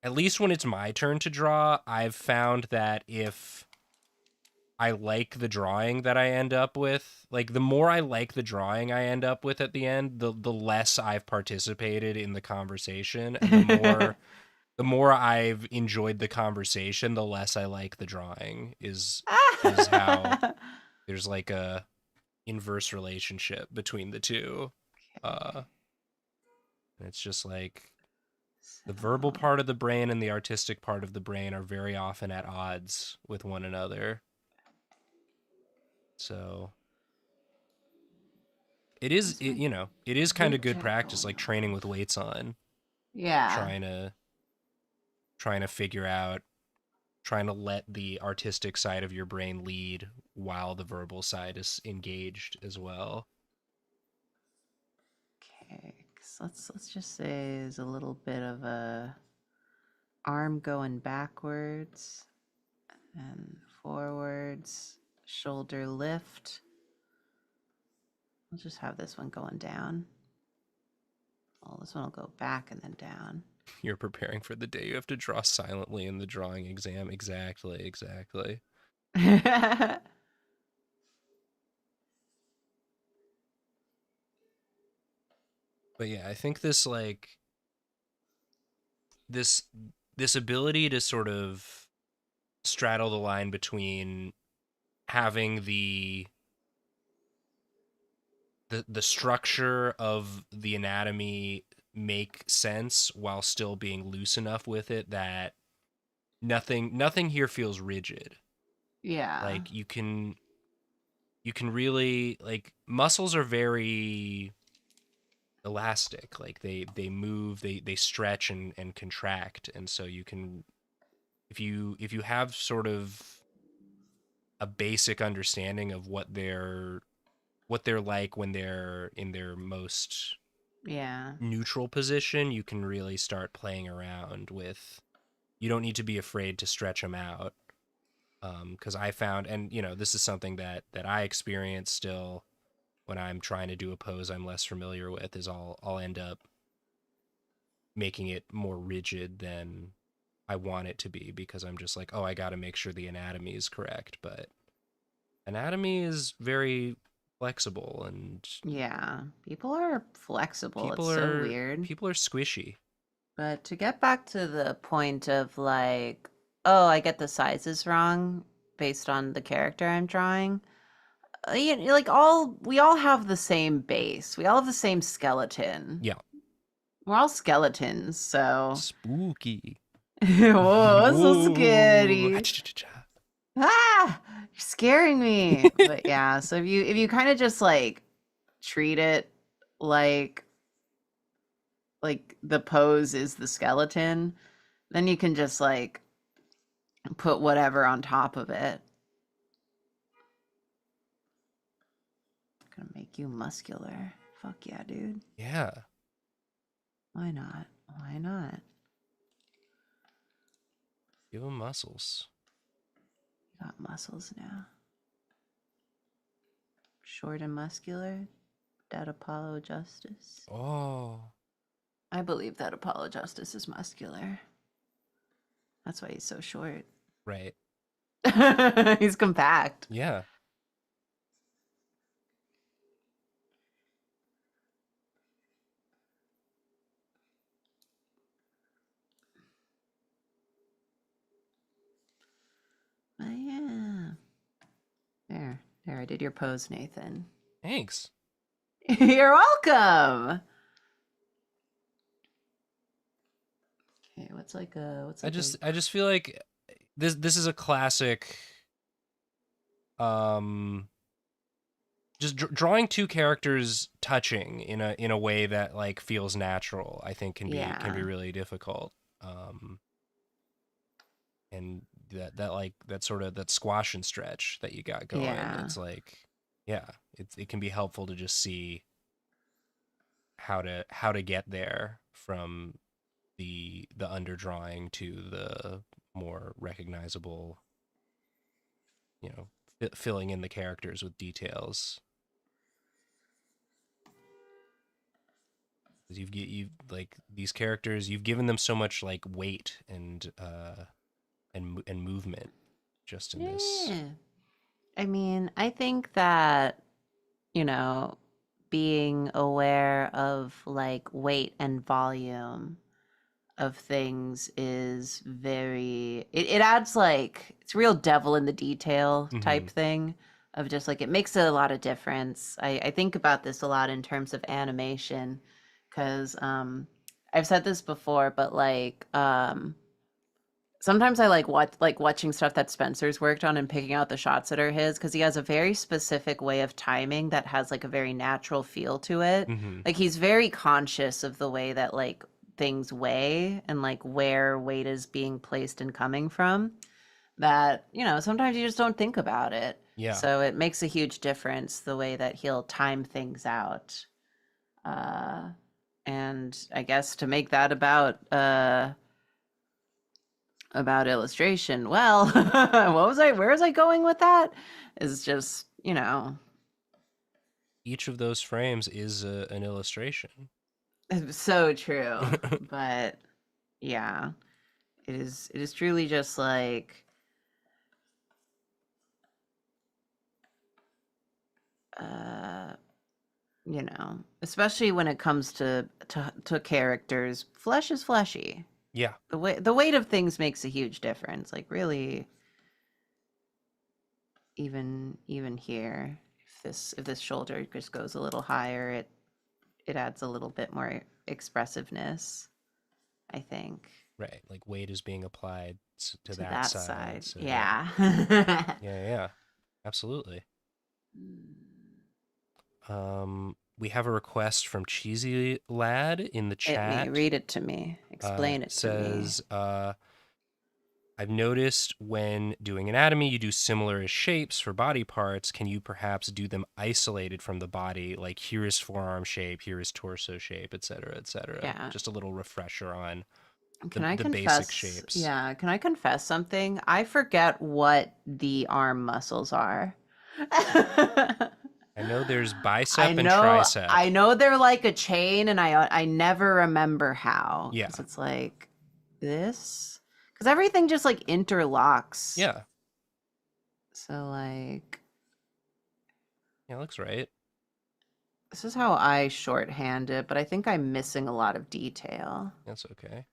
at least when it's my turn to draw, I've found that if I like the drawing that I end up with, like the more I like the drawing I end up with at the end, the less I've participated in the conversation, and the more I've enjoyed the conversation, the less I like the drawing is how there's like a inverse relationship between the two. Uh and it's just like the verbal So, part of the brain and the artistic part of the brain are very often at odds with one another. So where's my it is kind of group good chat practice, going like training with off? weights on, Yeah. trying to figure out, trying to let the artistic side of your brain lead while the verbal side is engaged as well. Okay. 'Cause let's just say there's a little bit of a arm going backwards and forwards, shoulder lift. We'll just have this one going down. Well, this one will go back and then down. You're preparing for the day you have to draw silently in the drawing exam. Exactly, exactly. But yeah, I think this this ability to sort of straddle the line between having the structure of the anatomy make sense while still being loose enough with it that nothing here feels rigid. Yeah. Like you can really like muscles are very elastic. Like they move, they stretch and contract, and so you can if you have sort of a basic understanding of what they're like when they're in their most Yeah. neutral position, you can really start playing around with. You don't need to be afraid to stretch them out. Because I found, and you know, this is something that I experience still when I'm trying to do a pose I'm less familiar with. Is I'll end up making it more rigid than I want it to be because I'm just like, oh, I got to make sure the anatomy is correct. But anatomy is very flexible, and Yeah. People are flexible. It's so weird. people are squishy. But to get back to the point of like, oh, I get the sizes wrong based on the character I'm drawing. Like we all have the same base. We all have the same skeleton. Yeah, We're all skeletons, so spooky. whoa, that's so Whoa. scary. Ah, you're scaring me. But yeah, so if you kind of just like treat it like the pose is the skeleton, then you can just like put whatever on top of it. Gonna make you muscular. Fuck yeah, dude. Yeah. Why not? Why not? Give them muscles. You got muscles now. Short and muscular. That Apollo Justice. Oh. I believe that Apollo Justice is muscular. That's why he's so short. Right. He's compact. Yeah. Oh, yeah. There, I did your pose, Nathan. Thanks. You're welcome. Okay, I just feel like this is a classic just drawing two characters touching in a way that like feels natural, I think can be Yeah. really difficult. And that like that sort of that squash and stretch that you got going, Yeah. it's like yeah, it can be helpful to just see how to get there from the underdrawing to the more recognizable, you know, filling in the characters with details. Because you've like these characters, you've given them so much like weight and movement just in this. Yeah. I mean, I think that, you know, being aware of like weight and volume of things is it adds like it's real devil in the detail Mm-hmm. type thing of just like it makes a lot of difference. I think about this a lot in terms of animation because I've said this before, but sometimes I like watching stuff that Spencer's worked on and picking out the shots that are his because he has a very specific way of timing that has like a very natural feel to it. Mm-hmm. Like he's very conscious of the way that like things weigh and like where weight is being placed and coming from. That, you know, sometimes you just don't think about it. Yeah. So it makes a huge difference the way that he'll time things out. And I guess to make that about illustration. Well, where was I going with that? Is just, you know, Each of those frames is an illustration. so true. But Yeah. It is truly just like uh especially when it comes to characters, flesh is fleshy. Yeah. The weight of things makes a huge difference. Like really, even here, if this shoulder just goes a little higher, it adds a little bit more expressiveness, I think, Right. Like weight is being applied to to that that side. side. So yeah. Yeah. Yeah. Absolutely. We have a request from Cheesy Lad in the Hit me. chat. Read it to me. Explain it to me. Says, I've noticed when doing anatomy, you do similar shapes for body parts. Can you perhaps do them isolated from the body? Like here is forearm shape, here is torso shape, etc., etc. Yeah. Just a little refresher on Can I the basic confess? shapes. Yeah, can I confess something? I forget what the arm muscles are. I know there's bicep and tricep. I know they're like a chain and I never remember how Yeah. cuz it's like this cuz everything just like interlocks. Yeah. So like Yeah, looks right. this is how I shorthand it, but I think I'm missing a lot of detail. That's okay.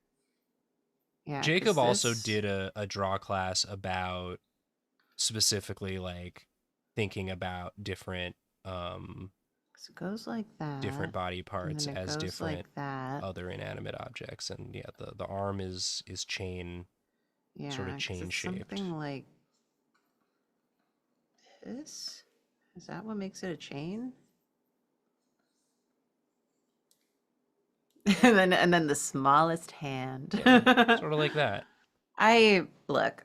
Yeah, Jacob cuz also this did a draw class about specifically like thinking about different it goes like different that body and parts then it as goes different like that. other inanimate objects, and yeah, the arm is chain, sort of Yeah, cuz chain it's shaped. something like this. Is that what makes it a chain? And then the smallest hand. Yeah, sort of like that. I look.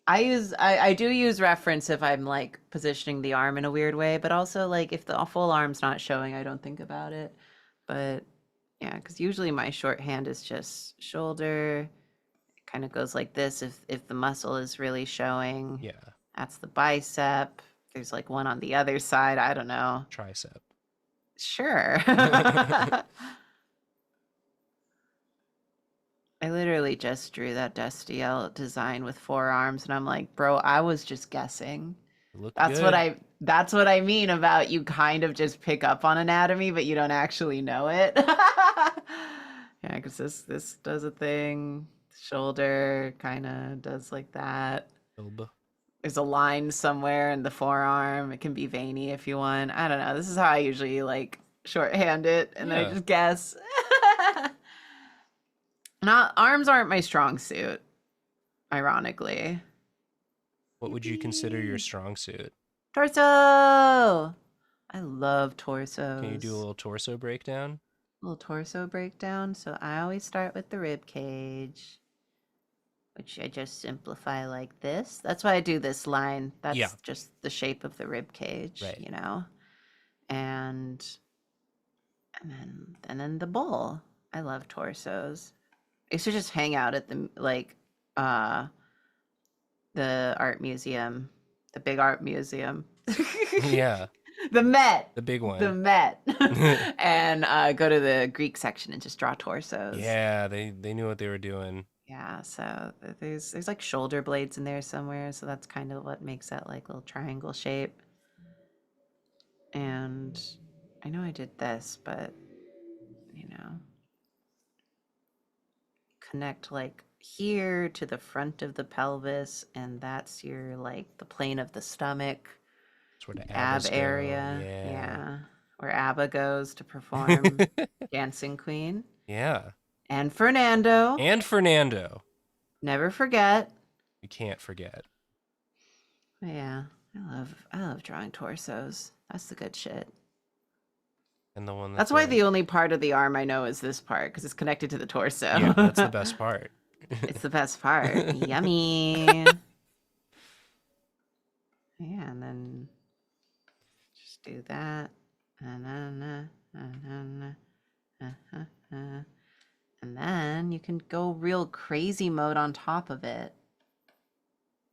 I do use reference if I'm like positioning the arm in a weird way, but also like if the full arm's not showing, I don't think about it. But yeah, because usually my shorthand is just shoulder. It kind of goes like this if the muscle is really showing. Yeah, That's the bicep. There's like one on the other side. I don't know. tricep. Sure. I literally just drew that Destiel design with four arms, and I'm like, bro, I was just guessing. Look good. That's what I mean about you kind of just pick up on anatomy, but you don't actually know it. Yeah, because this does a thing. Shoulder kind of does like that. Elbow. There's a line somewhere in the forearm. It can be veiny if you want. I don't know. This is how I usually like shorthand it, and then I Yeah. just guess. Not arms aren't my strong suit, ironically. What would you consider your strong suit? Torso. I love torsos. Can you do a little torso breakdown? Little torso breakdown. So I always start with the rib cage, which I just simplify like this. That's why I do this line. That's Yeah. just the shape of the rib cage, Right. you know. And then the bowl. I love torsos. I used to just hang out at the the art museum, the big art museum. Yeah. The Met. The big The one. Met. And go to the Greek section and just draw torsos. Yeah, they knew what they were doing. Yeah, so there's like shoulder blades in there somewhere, so that's kind of what makes that like little triangle shape. And I know I did this, but you know, connect like here to the front of the pelvis, and that's your like the plane of the stomach, That's where the ab abs go. area. Yeah. Yeah, where ABBA goes to perform Dancing Queen. Yeah. And Fernando. And Fernando. Never forget. You can't forget. Yeah, I love drawing torsos. That's the good shit. And the one That's why the only part of the arm I know is this part, because it's connected to the torso. Yeah, that's the best part. It's the best part. Yummy. Yeah, and then just do that. And then you can go real crazy mode on top of it.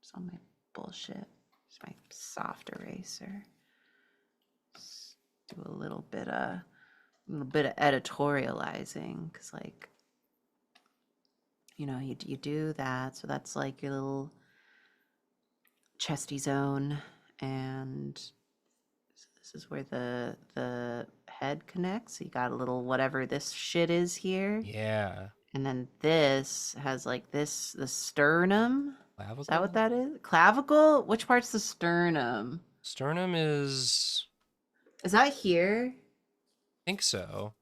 It's all my bullshit. It's my soft eraser. Just do a little bit of editorializing, because like you do that. So that's like your little chesty zone, and this is where the head connects. So you got a little whatever this shit is here. Yeah. And then this has like the sternum. Is that what Clavicle? that is? Clavicle? Which part's the sternum? Sternum is... Is that here? I think so.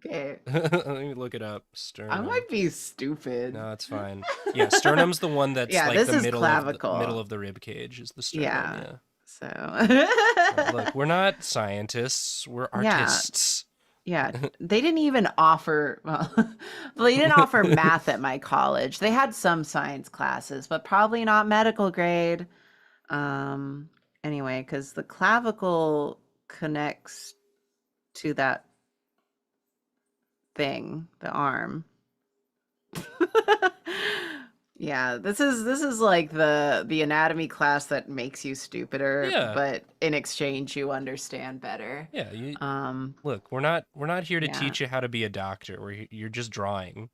Okay. Let me look it up. I Sternum. might be stupid. No, it's fine. Yeah, sternum's the one that's Yeah, like this the is middle clavicle. of the rib cage is the sternum. Yeah. Yeah. So Look, we're not scientists. We're artists. Yeah, they didn't even offer, well, they didn't offer math at my college. They had some science classes, but probably not medical grade. Anyway, because the clavicle connects to that thing, the arm. Yeah, this is like the anatomy class that makes you stupider, Yeah. but in exchange you understand better. Yeah, look, we're not here to teach you how to be a doctor. You're just drawing.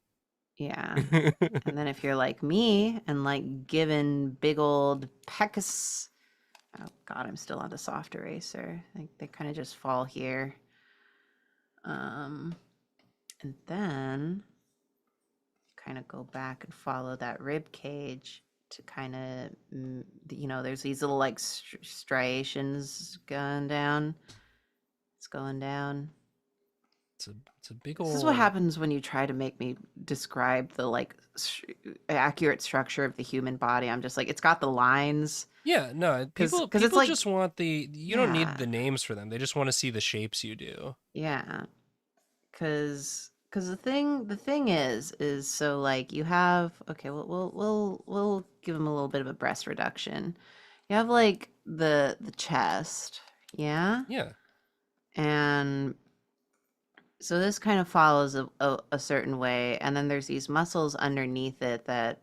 Yeah. And then if you're like me and like given big old pecus, oh god, I'm still on the soft eraser. Like they kind of just fall here. And then kind of go back and follow that rib cage to kind of, there's these little like striations going down. It's going down. It's a big old... This is what happens when you try to make me describe the like accurate structure of the human body. I'm just like, it's got the lines. Yeah, no, people it's like, just want you don't need the names for them. They just want to see the shapes you do. Yeah. Cause the thing is so like you have, okay, we'll give them a little bit of a breast reduction. You have like the chest, yeah? Yeah. And so this kind of follows a certain way, and then there's these muscles underneath it that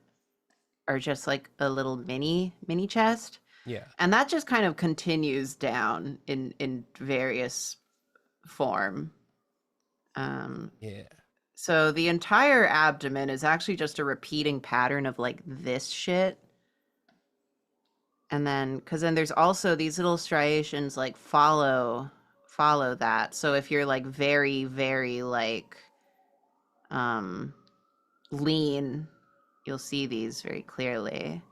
are just like a little mini chest. Yeah. And that just kind of continues down in various form. Yeah. So the entire abdomen is actually just a repeating pattern of like this shit. And then, because then there's also these little striations like follow that. So if you're like very, very like lean, you'll see these very clearly.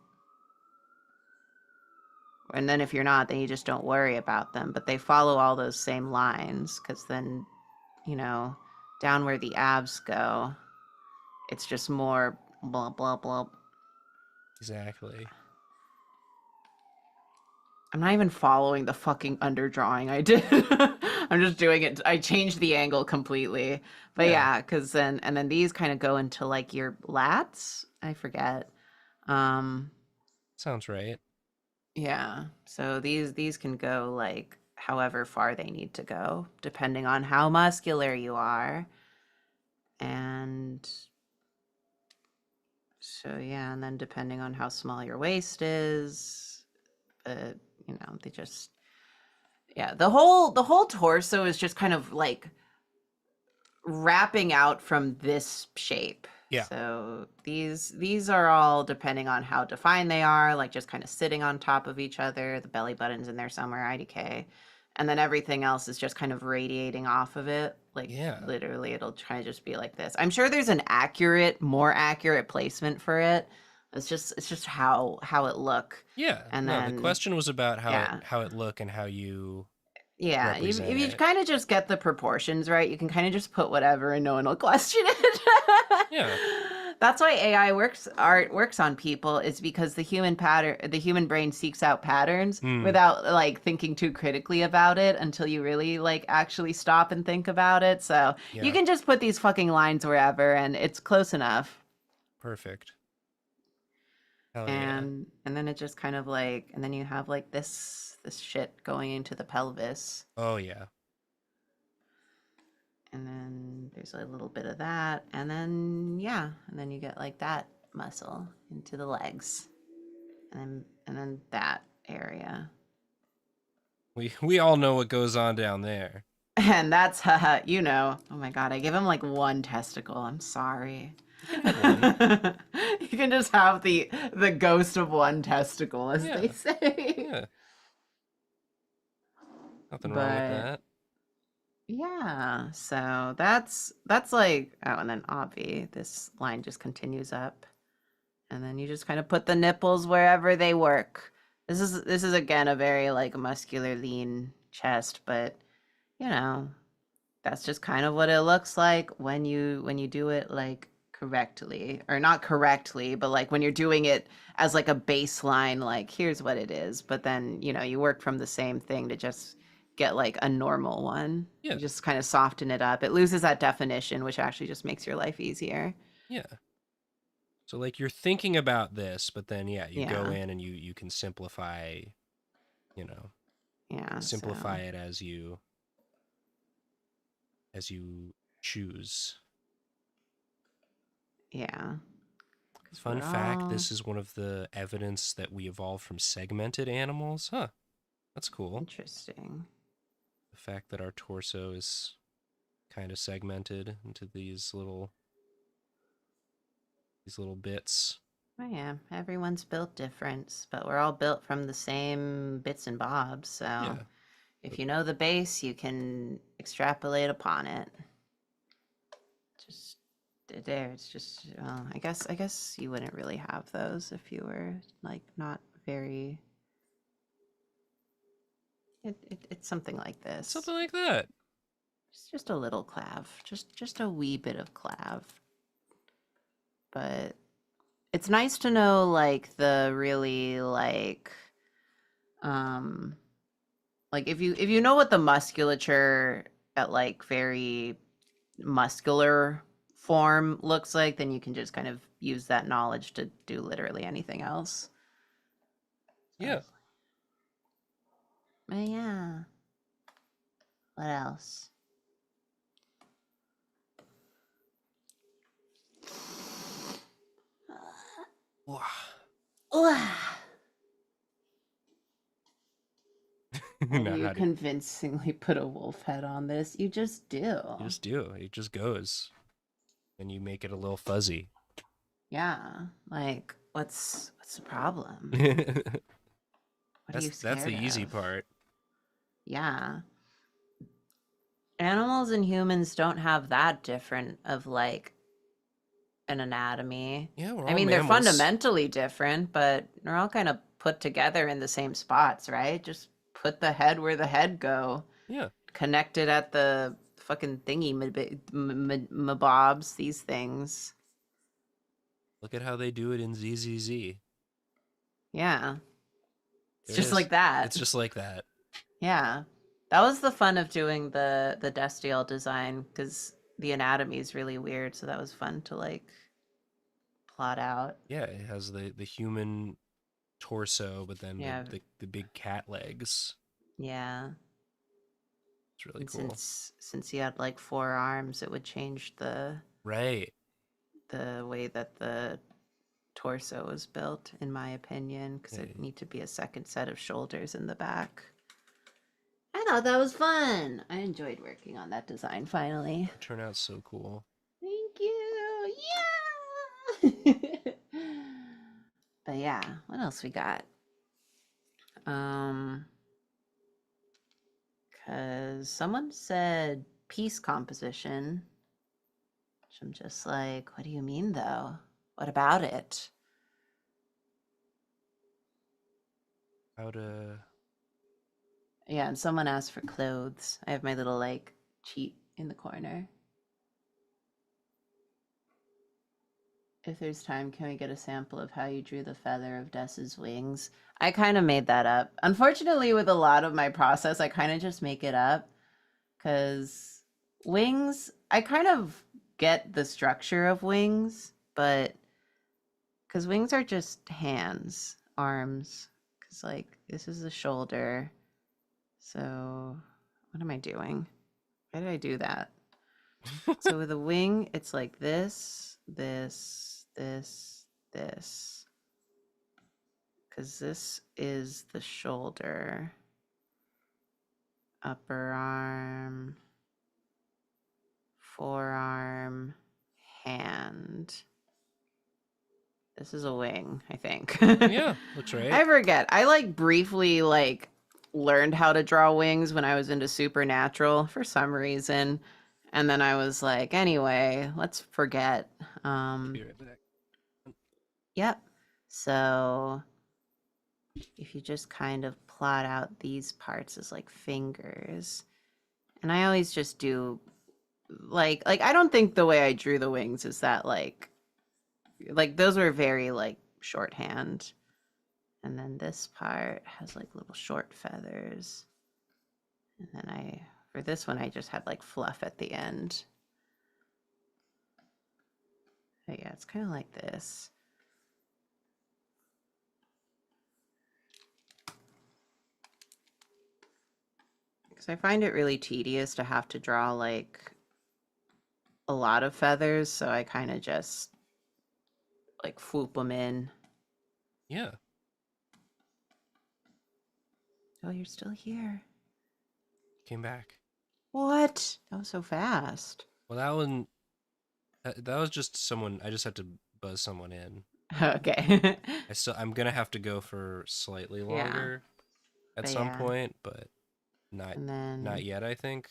And then if you're not, then you just don't worry about them. But they follow all those same lines, because then, down where the abs go, it's just more blah, blah, blah. Exactly. I'm not even following the fucking underdrawing I did. I'm just doing it. I changed the angle completely. But yeah, because then these kind of go into like your lats. I forget. Sounds right. Yeah. So these can go like however far they need to go, depending on how muscular you are. And so yeah, and then depending on how small your waist is, they just, yeah, the whole torso is just kind of like wrapping out from this shape. Yeah. So these are all depending on how defined they are, like just kind of sitting on top of each other. The belly button's in there somewhere, IDK. And then everything else is just kind of radiating off of it. Like literally it'll kind of just be like this. I'm sure there's an more accurate placement for it. It's just how it look. Yeah. And no, then the question was about how it look and how you if you kind of just get the proportions right, you can kind of just put whatever and no one will question it. Yeah. That's why AI works on people, is because the human brain seeks out patterns without like thinking too critically about it until you really like actually stop and think about it. So you can just put these fucking lines wherever and it's close enough. Perfect. And then it just kind of like, and then you have like this shit going into the pelvis. Oh yeah. And then there's a little bit of that, and then you get like that muscle into the legs, and then that area. We all know what goes on down there. And that's oh my god, I give him like one testicle. I'm sorry. You can just have the ghost of one testicle, as they Yeah. say. Yeah. Nothing wrong with But that. yeah, so that's like, oh, and then obvi, this line just continues up. And then you just kind of put the nipples wherever they work. This is again a very like muscular, lean chest, but you know, that's just kind of what it looks like when you do it like correctly, or not correctly, but like when you're doing it as like a baseline, like here's what it is, but then you work from the same thing to just get like a normal one. Yeah. You just kind of soften it up. It loses that definition, which actually just makes your life easier. Yeah. So like you're thinking about this, but then yeah, you go Yeah. in and you can simplify, you know, Yeah, simplify so it as you choose. yeah, because Fun we're fact, all this is one of the evidence that we evolved from segmented animals. Huh. That's cool. interesting. The fact that our torso is kind of segmented into these little bits. Oh yeah, everyone's built different, but we're all built from the same bits and bobs. So Yeah. if you know the base, you can extrapolate upon it. Just there, it's just. Well, I guess you wouldn't really have those if you were like not very. It's something like this. Something like that. It's just a little clav, just a wee bit of clav, but it's nice to know like the really um like if you know what the musculature at like very muscular form looks like, then you can just kind of use that knowledge to do literally anything else. Yeah. But yeah, what else? Wow. How do Now you how do you convincingly put a wolf head on this? You just do. just do? It just goes. And you make it a little fuzzy. Yeah, like what's the problem? that's What are you that's the scared easy of? part. Yeah. Animals and humans don't have that different of like an anatomy. Yeah, we're I all mean, they're mammals. fundamentally different, but they're all kind of put together in the same spots, right? Just put the head where the head go. Yeah. Connect it at the fucking thingy mabobs, these things. Look at how they do it in ZZZ. Yeah. It's There it just is. like that. It's just like that. Yeah. That was the fun of doing the Destiel design, because the anatomy is really weird, so that was fun to like plot out. Yeah, it has the human torso, but then the, Yeah. the the big cat legs. Yeah. It's really And cool. since he had like 4 arms, it would change Right. the way that the torso was built, in my opinion, because Yeah, it need to be a second set of shoulders in the back. I thought that was fun. I enjoyed working on that design finally. it turned out so cool. Thank you. Yeah. But yeah, what else we got? Um, cause someone said piece composition, which I'm just like, what do you mean though? What about it? How to Yeah, and someone asked for clothes. I have my little like cheat in the corner. If there's time, can we get a sample of how you drew the feather of Dessa's wings? I kind of made that up. Unfortunately, with a lot of my process, I kind of just make it up because wings, I kind of get the structure of wings, but because wings are just hands, arms, because like this is the shoulder. So, what am I doing? Why did I do that? So with a wing, it's like this, this. Because this is the shoulder, upper arm, forearm, hand. This is a wing, I think. Yeah, looks right. I forget. I like briefly like learned how to draw wings when I was into Supernatural for some reason. And then I was like, anyway, let's forget. Be right back. Yep. So if you just kind of plot out these parts as like fingers, and I always just do like I don't think the way I drew the wings is that like those were very like shorthand. And then this part has like little short feathers. And then for this one, I just had like fluff at the end. But yeah, it's kind of like this. Because I find it really tedious to have to draw like a lot of feathers. So I kind of just like swoop them in. Yeah. Oh, you're still here. Came back. What? That was so fast. Well, that one, that was just someone. I just had to buzz someone in. Okay. I'm gonna have to go for slightly Yeah. longer at But some yeah. point, but not And then not yet. I think.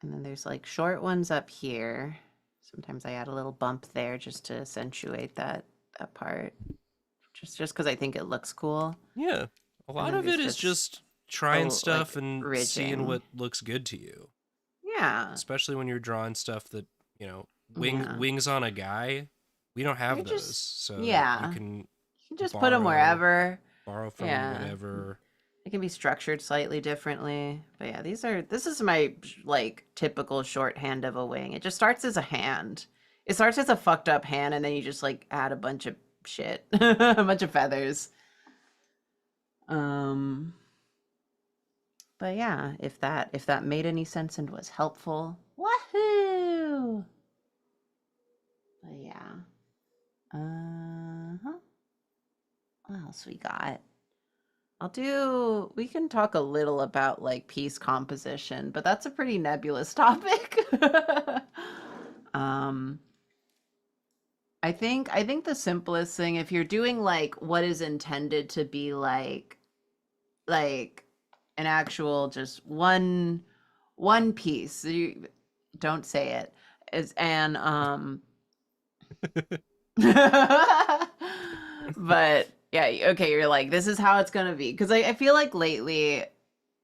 And then there's like short ones up here. Sometimes I add a little bump there just to accentuate that part. Just because I think it looks cool. Yeah, a lot then of it there's is just trying stuff like and seeing ridging. what looks good to you. Yeah. Especially when you're drawing stuff that, you know, Yeah. wings on a guy. We don't have You're those, just- so yeah. you can You can just put them wherever. borrow from Yeah. whatever. It can be structured slightly differently. But yeah, this is my like typical shorthand of a wing. It just starts as a hand. It starts as a fucked up hand, and then you just like add a bunch of shit, a bunch of feathers. But yeah, if that made any sense and was helpful, wahoo! But yeah. What else we got? We can talk a little about like piece composition, but that's a pretty nebulous topic. I think the simplest thing, if you're doing like what is intended to be like an actual just one piece, you don't say it, is and but yeah, okay, you're like, this is how it's gonna be. Because I feel like lately,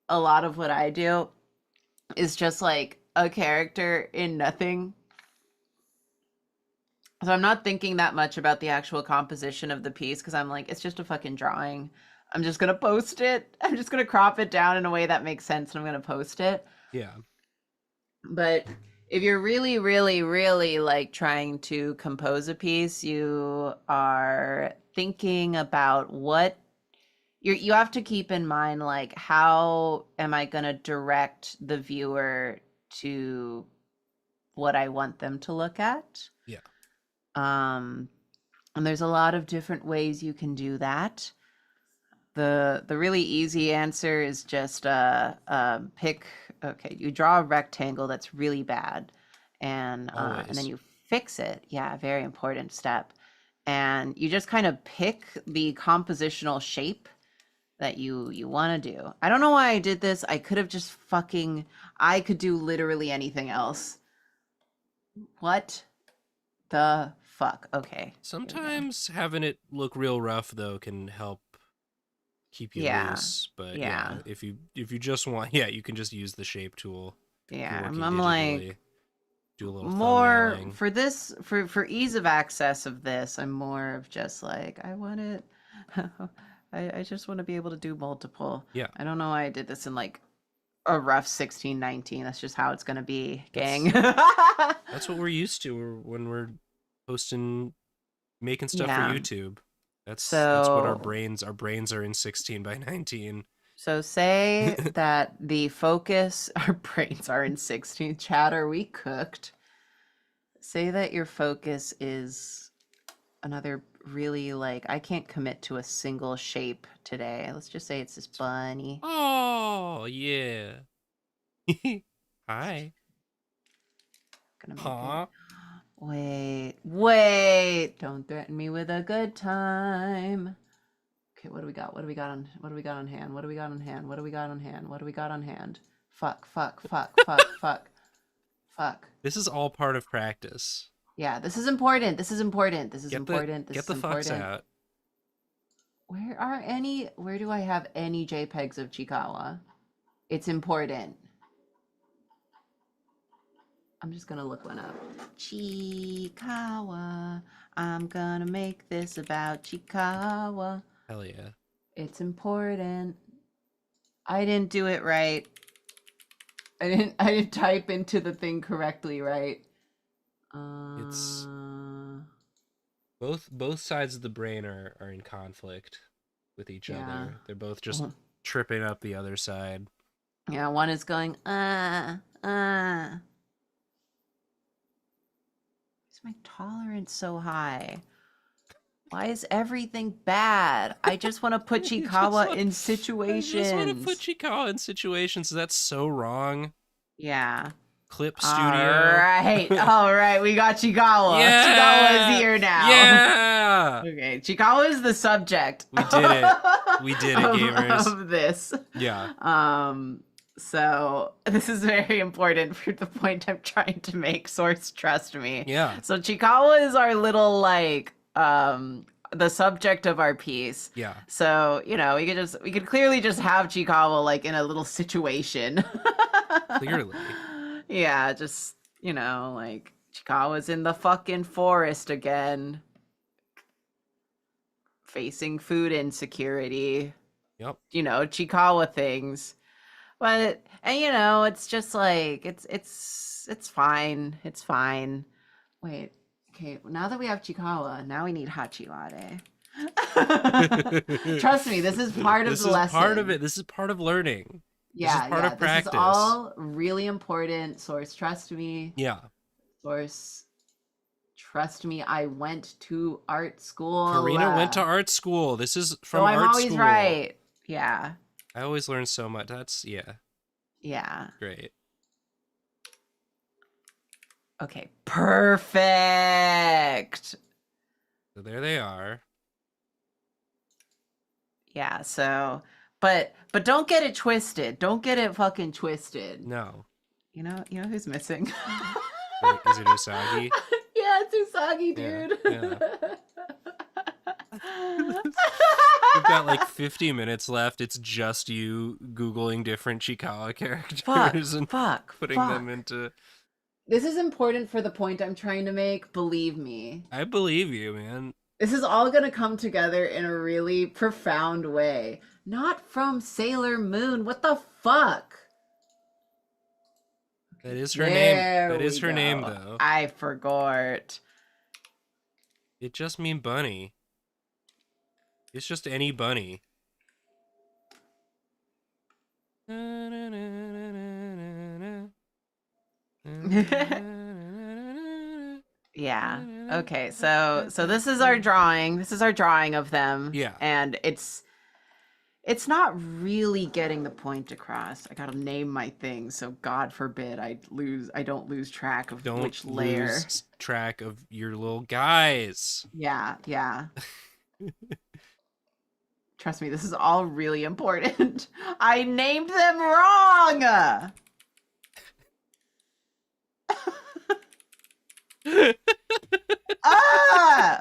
a lot of what I do is just like a character in nothing. So I'm not thinking that much about the actual composition of the piece because I'm like, it's just a fucking drawing. I'm just gonna post it. I'm just gonna crop it down in a way that makes sense and I'm gonna post it. Yeah. But if you're really, really, really like trying to compose a piece, you are thinking about what you have to keep in mind, like, how am I going to direct the viewer to what I want them to look at? Yeah. And there's a lot of different ways you can do that. The really easy answer is just pick. Okay, you draw a rectangle that's really bad, and then you fix it. Yeah, very important step. And you just kind of pick the compositional shape that you want to do. I don't know why I did this. I could have just I could do literally anything else. What the fuck? Okay. Sometimes having it look real rough though can help keep you loose. But yeah, if you just want, you can just use the shape tool. Yeah, I'm digitally, like, do a little more thumbnailing. for this for ease of access of this. I'm more of just like, I want it. I just want to be able to do multiple. Yeah. I don't know why I did this in like a rough 1619. That's just how it's gonna be, gang. That's what we're used to when we're making stuff for YouTube. That's what our brains are in 16 by 19. So say that the focus, our brains are in 16. Chatter, we cooked. Say that your focus is another really like, I can't commit to a single shape today. Let's just say it's this bunny. Oh yeah. Hi. Gonna make it. Wait. Don't threaten me with a good time. Okay, what do we got? What do we got on hand? What do we got on hand? What do we got on hand? Fuck. This is all part of practice. Yeah, this is important. This is important. Get the fucks out. Where do I have any JPEGs of Chikawa? It's important. I'm just gonna look one up. Chikawa. I'm gonna make this about Chikawa. Hell yeah. It's important. I didn't do it right. I didn't type into the thing correctly, right? It's both sides of the brain are in conflict with each other. They're both just tripping up the other side. Yeah, one is going, Why is my tolerance so high? Why is everything bad? I just want to put Chikawa in situations. I just want to put Chikawa in situations. That's so wrong. Yeah. Clip studio. All right. We got Chikawa. Yeah. Chikawa is here now. Yeah. Okay. Chikawa is the subject. We did it. We did it, gamers. Of this. Yeah. So this is very important for the point I'm trying to make. Source, trust me. Yeah. So Chikawa is our little the subject of our piece. Yeah. So, we could clearly just have Chikawa like in a little situation. Clearly. Yeah, just, like Chikawa's in the fucking forest again. Facing food insecurity. Yep. Chikawa things. But it's just like it's fine. It's fine. Wait. Okay, now that we have Chikawa, now we need Hachi Latte. Trust me, this is part of the lesson. This is part of it. This is part of learning. Yeah, this is part of practice. This is all really important. Source, trust me. Yeah. Source, trust me. I went to art school. Karina went to art school. This is from so art I'm always school. right. Yeah. I always learn so much. That's Yeah. Great. Okay, perfect. So there they are. Yeah, so but don't get it twisted. Don't get it fucking twisted. No. You know who's missing? Is it Usagi? Yeah, it's Usagi, dude. Yeah. We've got like 50 minutes left. It's just you Googling different Chikawa characters and putting them into... This is important for the point I'm trying to make. Believe me. I believe you, man. This is all going to come together in a really profound way. Not from Sailor Moon. What the fuck? That is her name. That is her name, though. I forgot. It just means bunny. It's just any bunny. Yeah. Okay. So this is our drawing. This is our drawing of them. Yeah. And it's not really getting the point across. I gotta name my thing, so God forbid I don't lose track of which layer. Don't lose track of your little guys. Yeah. Trust me, this is all really important. I named them wrong.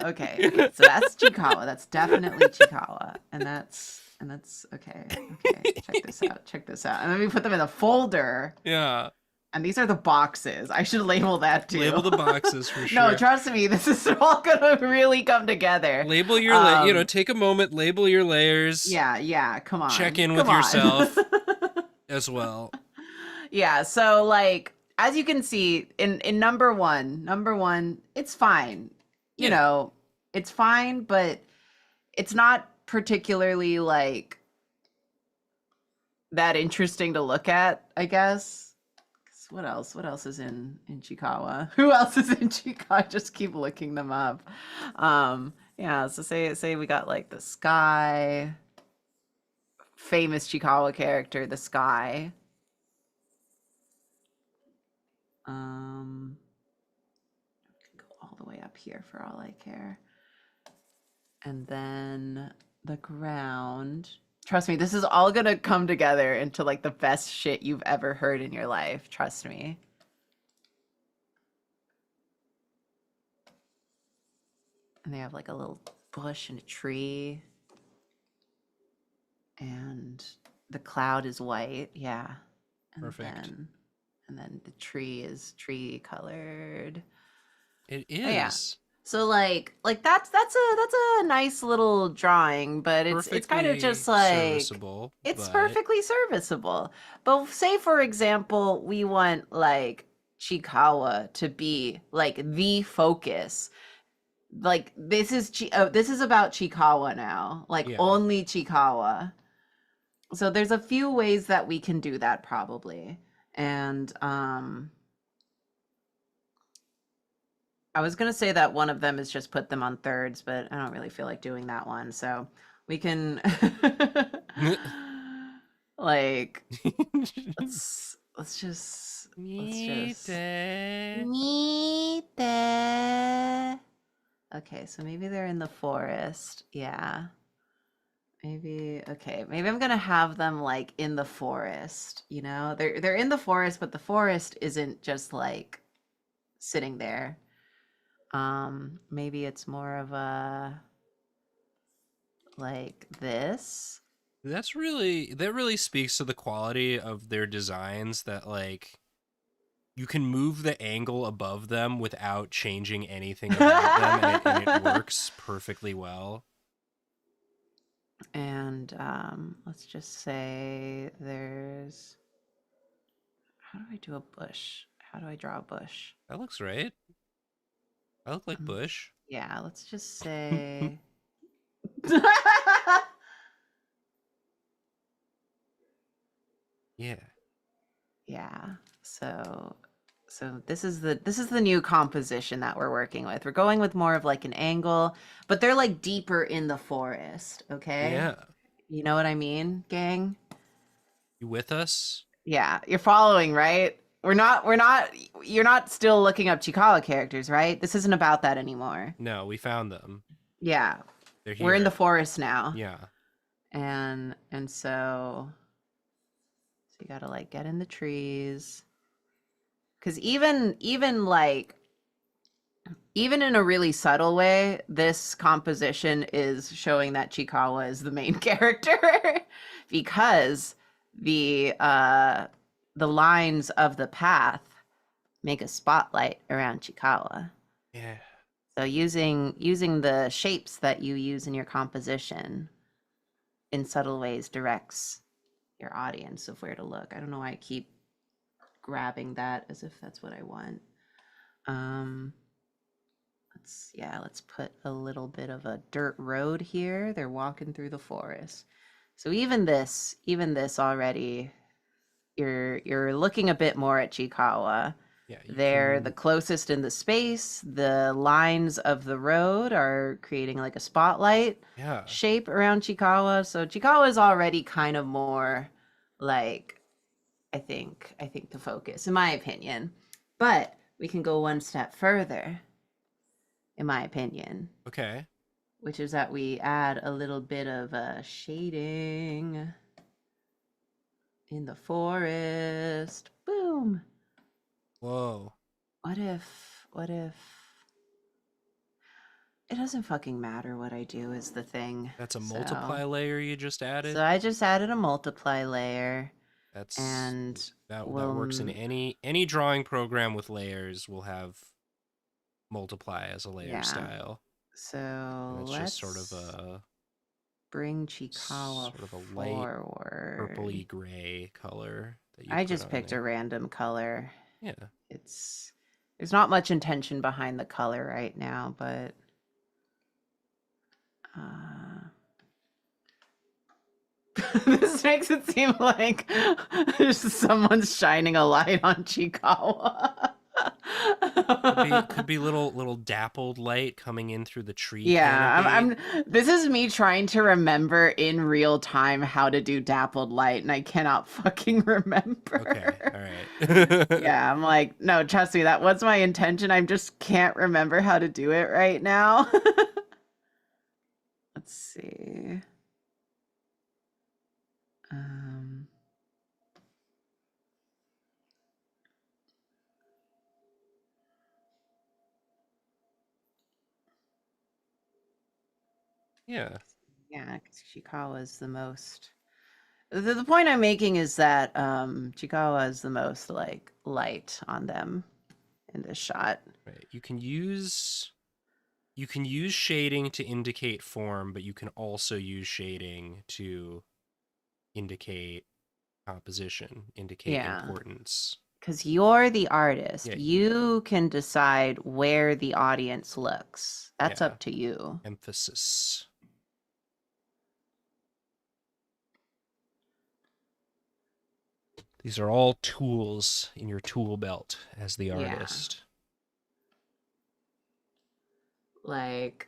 Okay. So that's Chikawa. That's definitely Chikawa. And that's okay. Check this out. And then we put them in a folder. Yeah. And these are the boxes. I should label that too. Label the boxes for sure. No, trust me, this is all gonna really come together. Label your take a moment, label your layers. Yeah, come on. Check in with yourself as well. Yeah, so like as you can see in number one, it's fine. You know, it's fine, but it's not particularly like that interesting to look at, I guess. What else is in Chikawa? Who else is in Chikawa? Just keep looking them up. Yeah, so say we got like the Sky, famous Chikawa character, the Sky. We can go up here for all I care. And then the ground. Trust me, this is all gonna come together into like the best shit you've ever heard in your life. Trust me. And they have like a little bush and a tree. And the cloud is white, yeah. And Perfect. and then the tree is tree colored. It Oh, yeah. is So like that's a nice little drawing, but it's kind of perfectly just like serviceable, it's but perfectly serviceable. But say for example, we want like Chikawa to be like the focus. Like this is about Chikawa now. Like yeah. only Chikawa. So there's a few ways that we can do that probably. And I was gonna say that one of them is just put them on thirds, but I don't really feel like doing that one. So we can like let's just meet. Okay, so maybe they're in the forest. Yeah. Maybe okay, maybe I'm gonna have them like in the forest, you know? They're in the forest, but the forest isn't just like sitting there. Maybe it's more of a like this. that really speaks to the quality of their designs, that like you can move the angle above them without changing anything about them, and it works perfectly well. And let's just say there's how do I do a bush? How do I draw a bush? That looks right. I look like Bush. Yeah, let's just say Yeah. yeah. So this is the new composition that we're working with. We're going with more of like an angle, but they're like deeper in the forest, okay? Yeah. You know what I mean, gang? You with us? Yeah, you're following, right? You're not still looking up Chikawa characters, right? This isn't about that anymore. No, we found them. Yeah. They're here. We're in the forest now. Yeah. And so you gotta like get in the trees. Cause even like even in a really subtle way, this composition is showing that Chikawa is the main character because the lines of the path make a spotlight around Chikawa. Yeah. So using the shapes that you use in your composition in subtle ways directs your audience of where to look. I don't know why I keep grabbing that as if that's what I want. Let's put a little bit of a dirt road here. They're walking through the forest. So even this already, you're looking a bit more at Chikawa. Yeah. They're the closest in the space. The lines of the road are creating like a spotlight shape around Chikawa. So Chikawa is already kind of more like, I think the focus, in my opinion. But we can go one step further, in my opinion. Okay. Which is that we add a little bit of shading in the forest. Boom. Whoa. What if it doesn't fucking matter what I do is the thing. That's a multiply layer you just added? So I just added a multiply layer. That works in any drawing program with layers will have multiply as a layer style. So let's just sort of bring Chikawa sort of a forward. Light purpley gray color that you I just picked a random color. Yeah. There's not much intention behind the color right now, but this makes it seem like someone's shining a light on Chikawa. Could be little dappled light coming in through the tree Yeah, canopy. this is me trying to remember in real time how to do dappled light, and I cannot fucking Okay, remember. all right. Yeah, I'm like, no, trust me, that was my intention. I just can't remember how to do it right now. Let's see. Um, Yeah. yeah, because Chikawa is the most. The point I'm making is that Chikawa is the most like light on them in this shot. Right. You can use shading to indicate form, but you can also use shading to indicate composition, indicate Yeah. importance. Because you're the artist. Yeah, You can decide where the audience looks. That's yeah. up to you. Emphasis. These are all tools in your tool belt as the Yeah. artist. Like,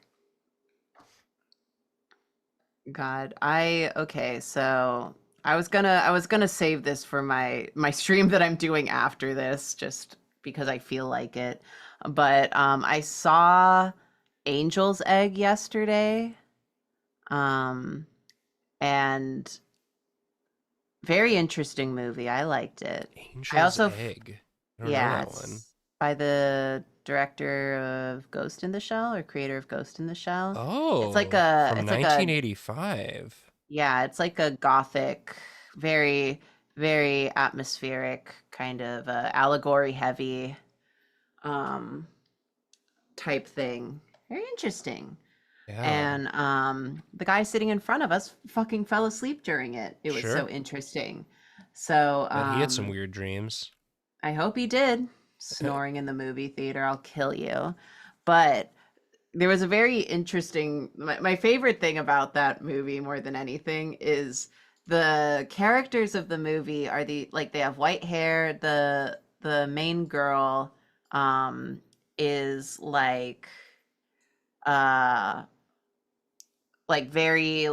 God, I okay, so I was gonna save this for my stream that I'm doing after this, just because I feel like it. But I saw Angel's Egg yesterday. Um, and very interesting movie. I liked it. I Angel's also Egg. I don't know Yeah, that one. it's by the director of Ghost in the Shell or creator of Ghost in the Shell. Oh, from It's like a 1985. yeah, it's like a gothic, very very atmospheric kind of allegory heavy um type thing. Very interesting. Yeah, And the guy sitting in front of us fucking fell asleep during it. It was so sure. interesting. So Bet he had some weird dreams. I hope he did. Snoring in the movie theater, I'll kill you. But there was a very interesting my favorite thing about that movie more than anything is the characters of the movie are they have white hair. The main girl is uh very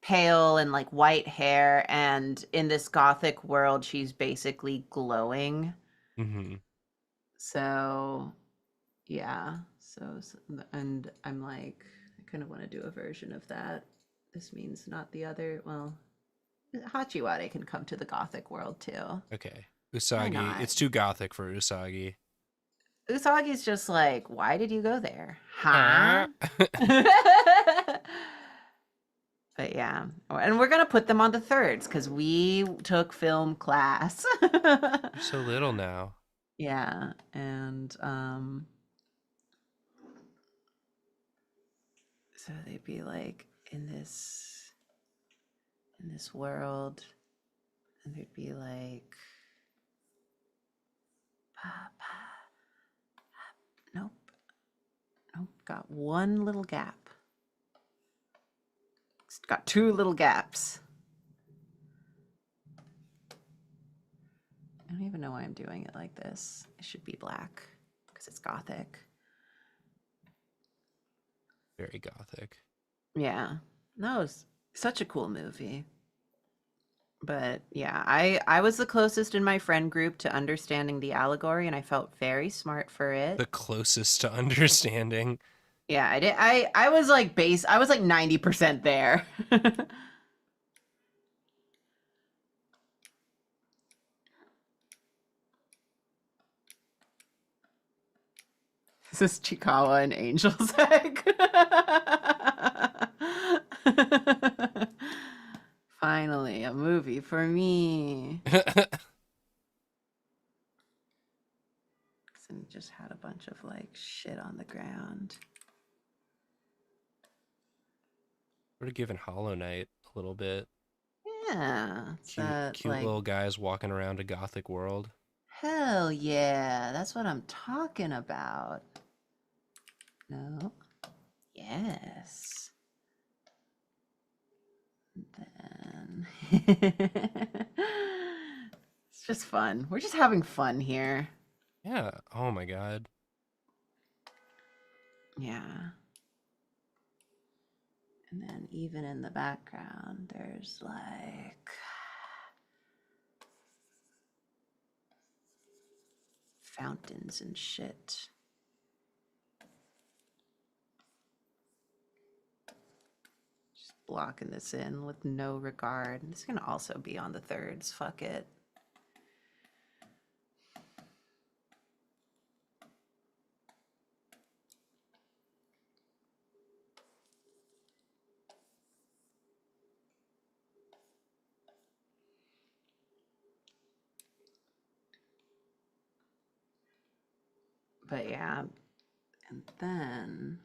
pale and like white hair, and in this gothic world she's basically glowing. Hmm. So yeah, and I'm like, I kind of want to do a version of that. This means not the other. Well, Hachiware can come to the gothic world too. Okay. Why Usagi. not? It's too gothic for Usagi. Usagi's just like, why did you go there? Huh? Ah. But yeah, and we're gonna put them on the thirds because we took film class. You're so little now. Yeah, and so they'd be like in this world, and they'd be like, nope, nope, got one little gap. It's got two little gaps. I don't even know why I'm doing it like this. It should be black because it's gothic. Very gothic. Yeah, that was such a cool movie. But yeah, I was the closest in my friend group to understanding the allegory, and I felt very smart for it. The closest to understanding. Yeah, I did. I was like base. I was like 90% there. This is Chikawa and Angel's Egg. Finally, a movie for me. And just had a bunch of like shit on the ground. Would have given Hollow Knight a little bit. Yeah, it's that Cute like little guys walking around a gothic world. hell yeah, that's what I'm talking about. No. Yes. Then it's just fun. We're just having fun here. Yeah. Oh my god. Yeah. And then even in the background, there's like fountains and shit. Just blocking this in with no regard. This is gonna also be on the thirds. Fuck it. But yeah, and then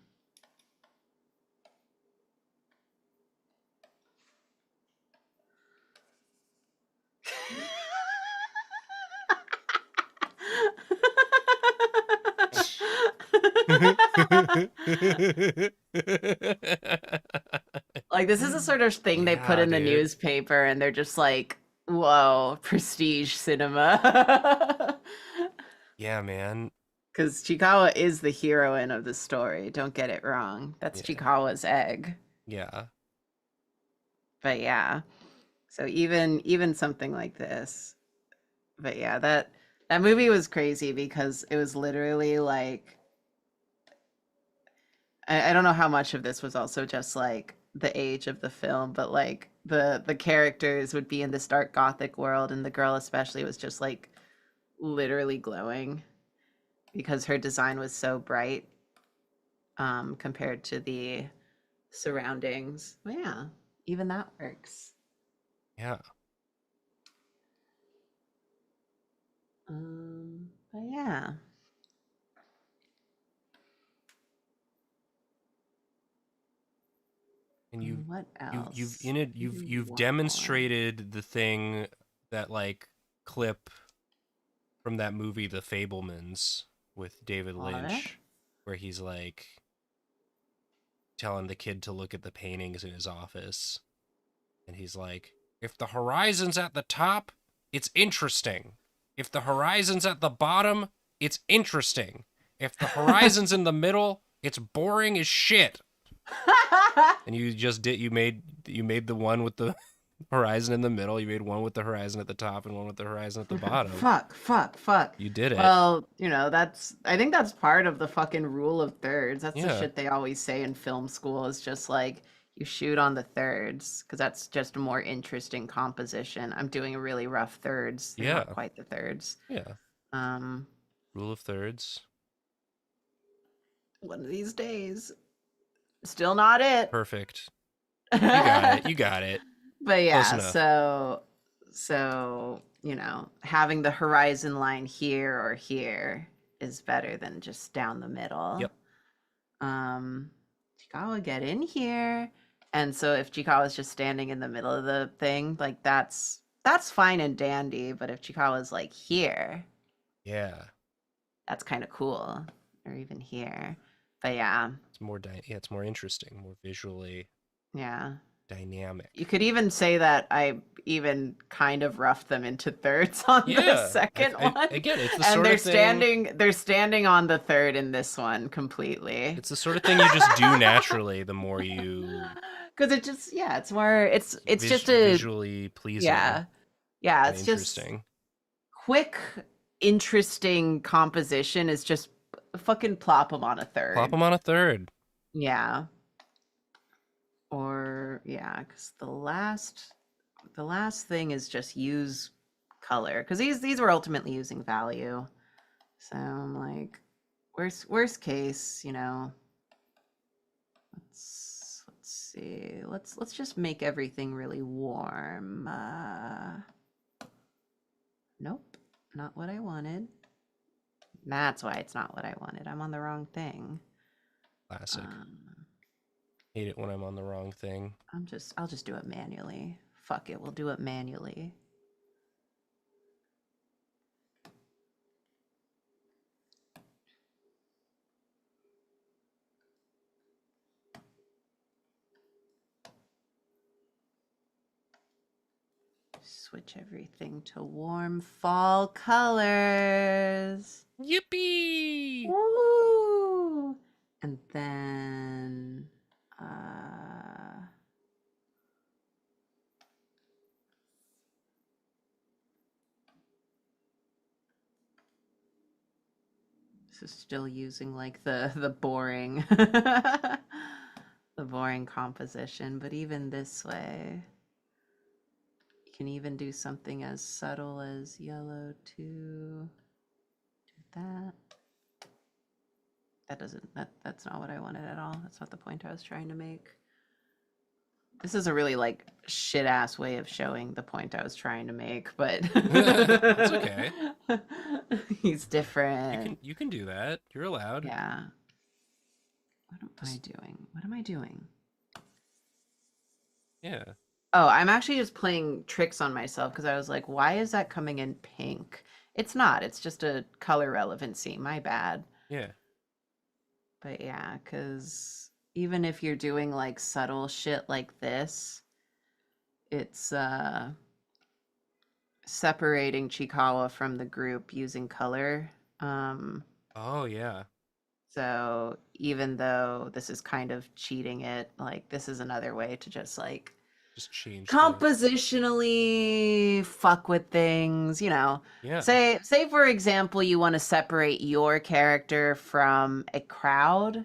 like this is the sort of thing they put Yeah, in the dude. newspaper and they're just like, whoa, prestige cinema. Yeah, man. Because Chikawa is the heroine of the story. Don't get it wrong. That's Yeah. Chikawa's egg. Yeah. But yeah. So even something like this. But yeah, that movie was crazy because it was literally like I don't know how much of this was also just like the age of the film, but like the characters would be in this dark gothic world and the girl especially was just like literally glowing because her design was so bright compared to the surroundings. Well, yeah, even that works. Yeah. But yeah. And you've What you've else? in it Maybe you've one more. demonstrated the thing that like clip from that movie The Fablemans with David What? Lynch where he's like telling the kid to look at the paintings in his office and he's like, if the horizon's at the top, it's interesting. If the horizon's at the bottom, it's interesting. If the horizon's in the middle, it's boring as shit. And you made the one with the horizon in the middle. You made one with the horizon at the top and one with the horizon at the bottom. Fuck. You did it. Well, I think that's part of the fucking rule of thirds. That's the Yeah. shit they always say in film school is just like you shoot on the thirds because that's just a more interesting composition. I'm doing a really rough thirds. They're not Yeah. quite the thirds. Yeah. Um, Rule of thirds. one of these days. Still not it. Perfect. You got it. You got it. But Close yeah, enough. so having the horizon line here or here is better than just down the middle. Yep. Chikawa, get in here. And so if Chikawa's just standing in the middle of the thing, like that's fine and dandy, but if Chikawa's like here, Yeah. that's kind of cool. Or even here. But yeah. It's more interesting, more visually Yeah. dynamic. You could even say that I even kind of roughed them into thirds on the Yeah. second one. Again, it's the And sort of thing they're standing on the third in this one completely. it's the sort of thing you just do naturally the more you Cuz it just it's more it's just a visually pleasing yeah. Yeah, and it's just interesting. quick interesting composition is just fucking plop them on a Plop third. them on a third. Yeah. Or yeah, cuz the last thing is just use color because these were ultimately using value. So I'm like, worst case, let's see, let's just make everything really warm. Nope, not what I wanted. That's why it's not what I wanted. I'm on the wrong thing. Classic. Um, Hate it when I'm on the wrong thing. I'll just do it manually. Fuck it, we'll do it manually. Switch everything to warm fall colors. Yippee! Woo! And then this is still using like the boring the boring composition, but even this way you can even do something as subtle as yellow to do that. That's not what I wanted at all. That's not the point I was trying to make. This is a really like shit ass way of showing the point I was trying to make, but That's okay. he's different. You can do that. You're allowed. Yeah. What am I doing? What am I doing? Yeah. Oh, I'm actually just playing tricks on myself because I was like, why is that coming in pink? It's not. It's just a color relevancy. My bad. Yeah. But yeah, because even if you're doing like subtle shit like this, it's separating Chikawa from the group using color. Oh yeah. So even though this is kind of cheating it, like this is another way to just like Just change the compositionally fuck with things, you know. Yeah. Say for example you want to separate your character from a crowd.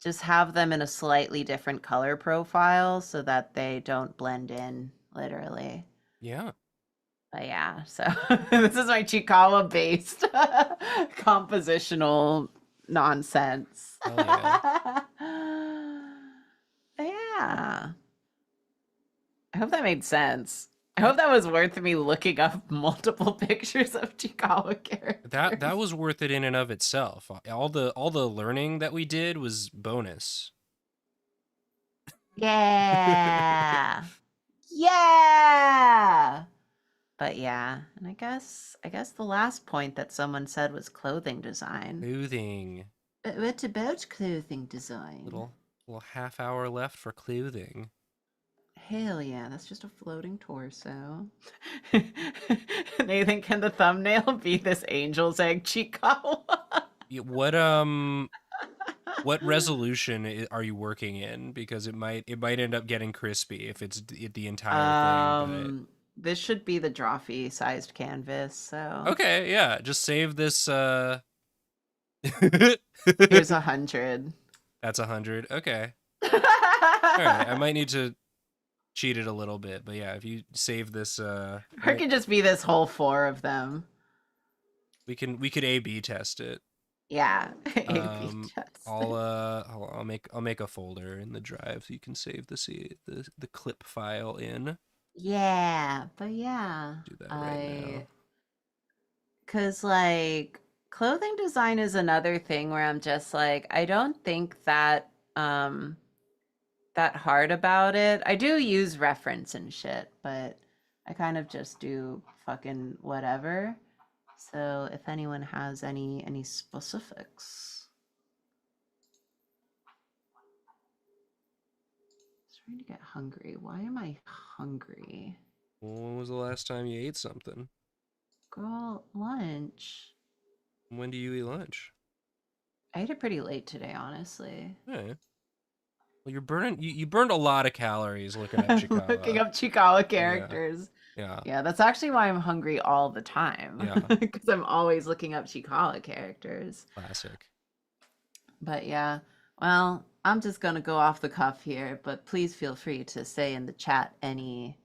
Just have them in a slightly different color profile so that they don't blend in, literally. Yeah. But yeah, so this is my Chikawa based compositional nonsense. Hell yeah. But yeah. I hope that made sense. I hope that was worth me looking up multiple pictures of Chikawa characters. That was worth it in and of itself. All the learning that we did was bonus. Yeah. Yeah. But yeah, and I guess the last point that someone said was clothing design. Clothing. But what about clothing design? Little half hour left for clothing. Hell yeah, that's just a floating torso. Nathan, can the thumbnail be this angel's egg Chikawa? What resolution are you working in? Because it might end up getting crispy if it's the entire thing. But this should be the Drawfee sized canvas. So okay, yeah, just save this. Here's 100. That's 100. Okay. All right, I might need to cheat it a little bit, but yeah, if you save this, or it could just be this whole 4 of them. We could A/B test it. Yeah. A/B test. I'll make a folder in the drive so you can save the clip file in. Yeah, but yeah. Do that right now. Cause like clothing design is another thing where I'm just like, I don't think that that hard about it. I do use reference and shit, but I kind of just do fucking whatever. So if anyone has any specifics. I'm starting to get hungry. Why am I hungry? Well, when was the last time you ate something? Girl, lunch. When do you eat lunch? I ate it pretty late today, honestly. Hey. Well, you burned a lot of calories looking at Chikawa. Looking up Chikawa characters. Yeah. Yeah, that's actually why I'm hungry all the time. Yeah. Because I'm always looking up Chikawa characters. Classic. But yeah, well, I'm just gonna go off the cuff here, but please feel free to say in the chat any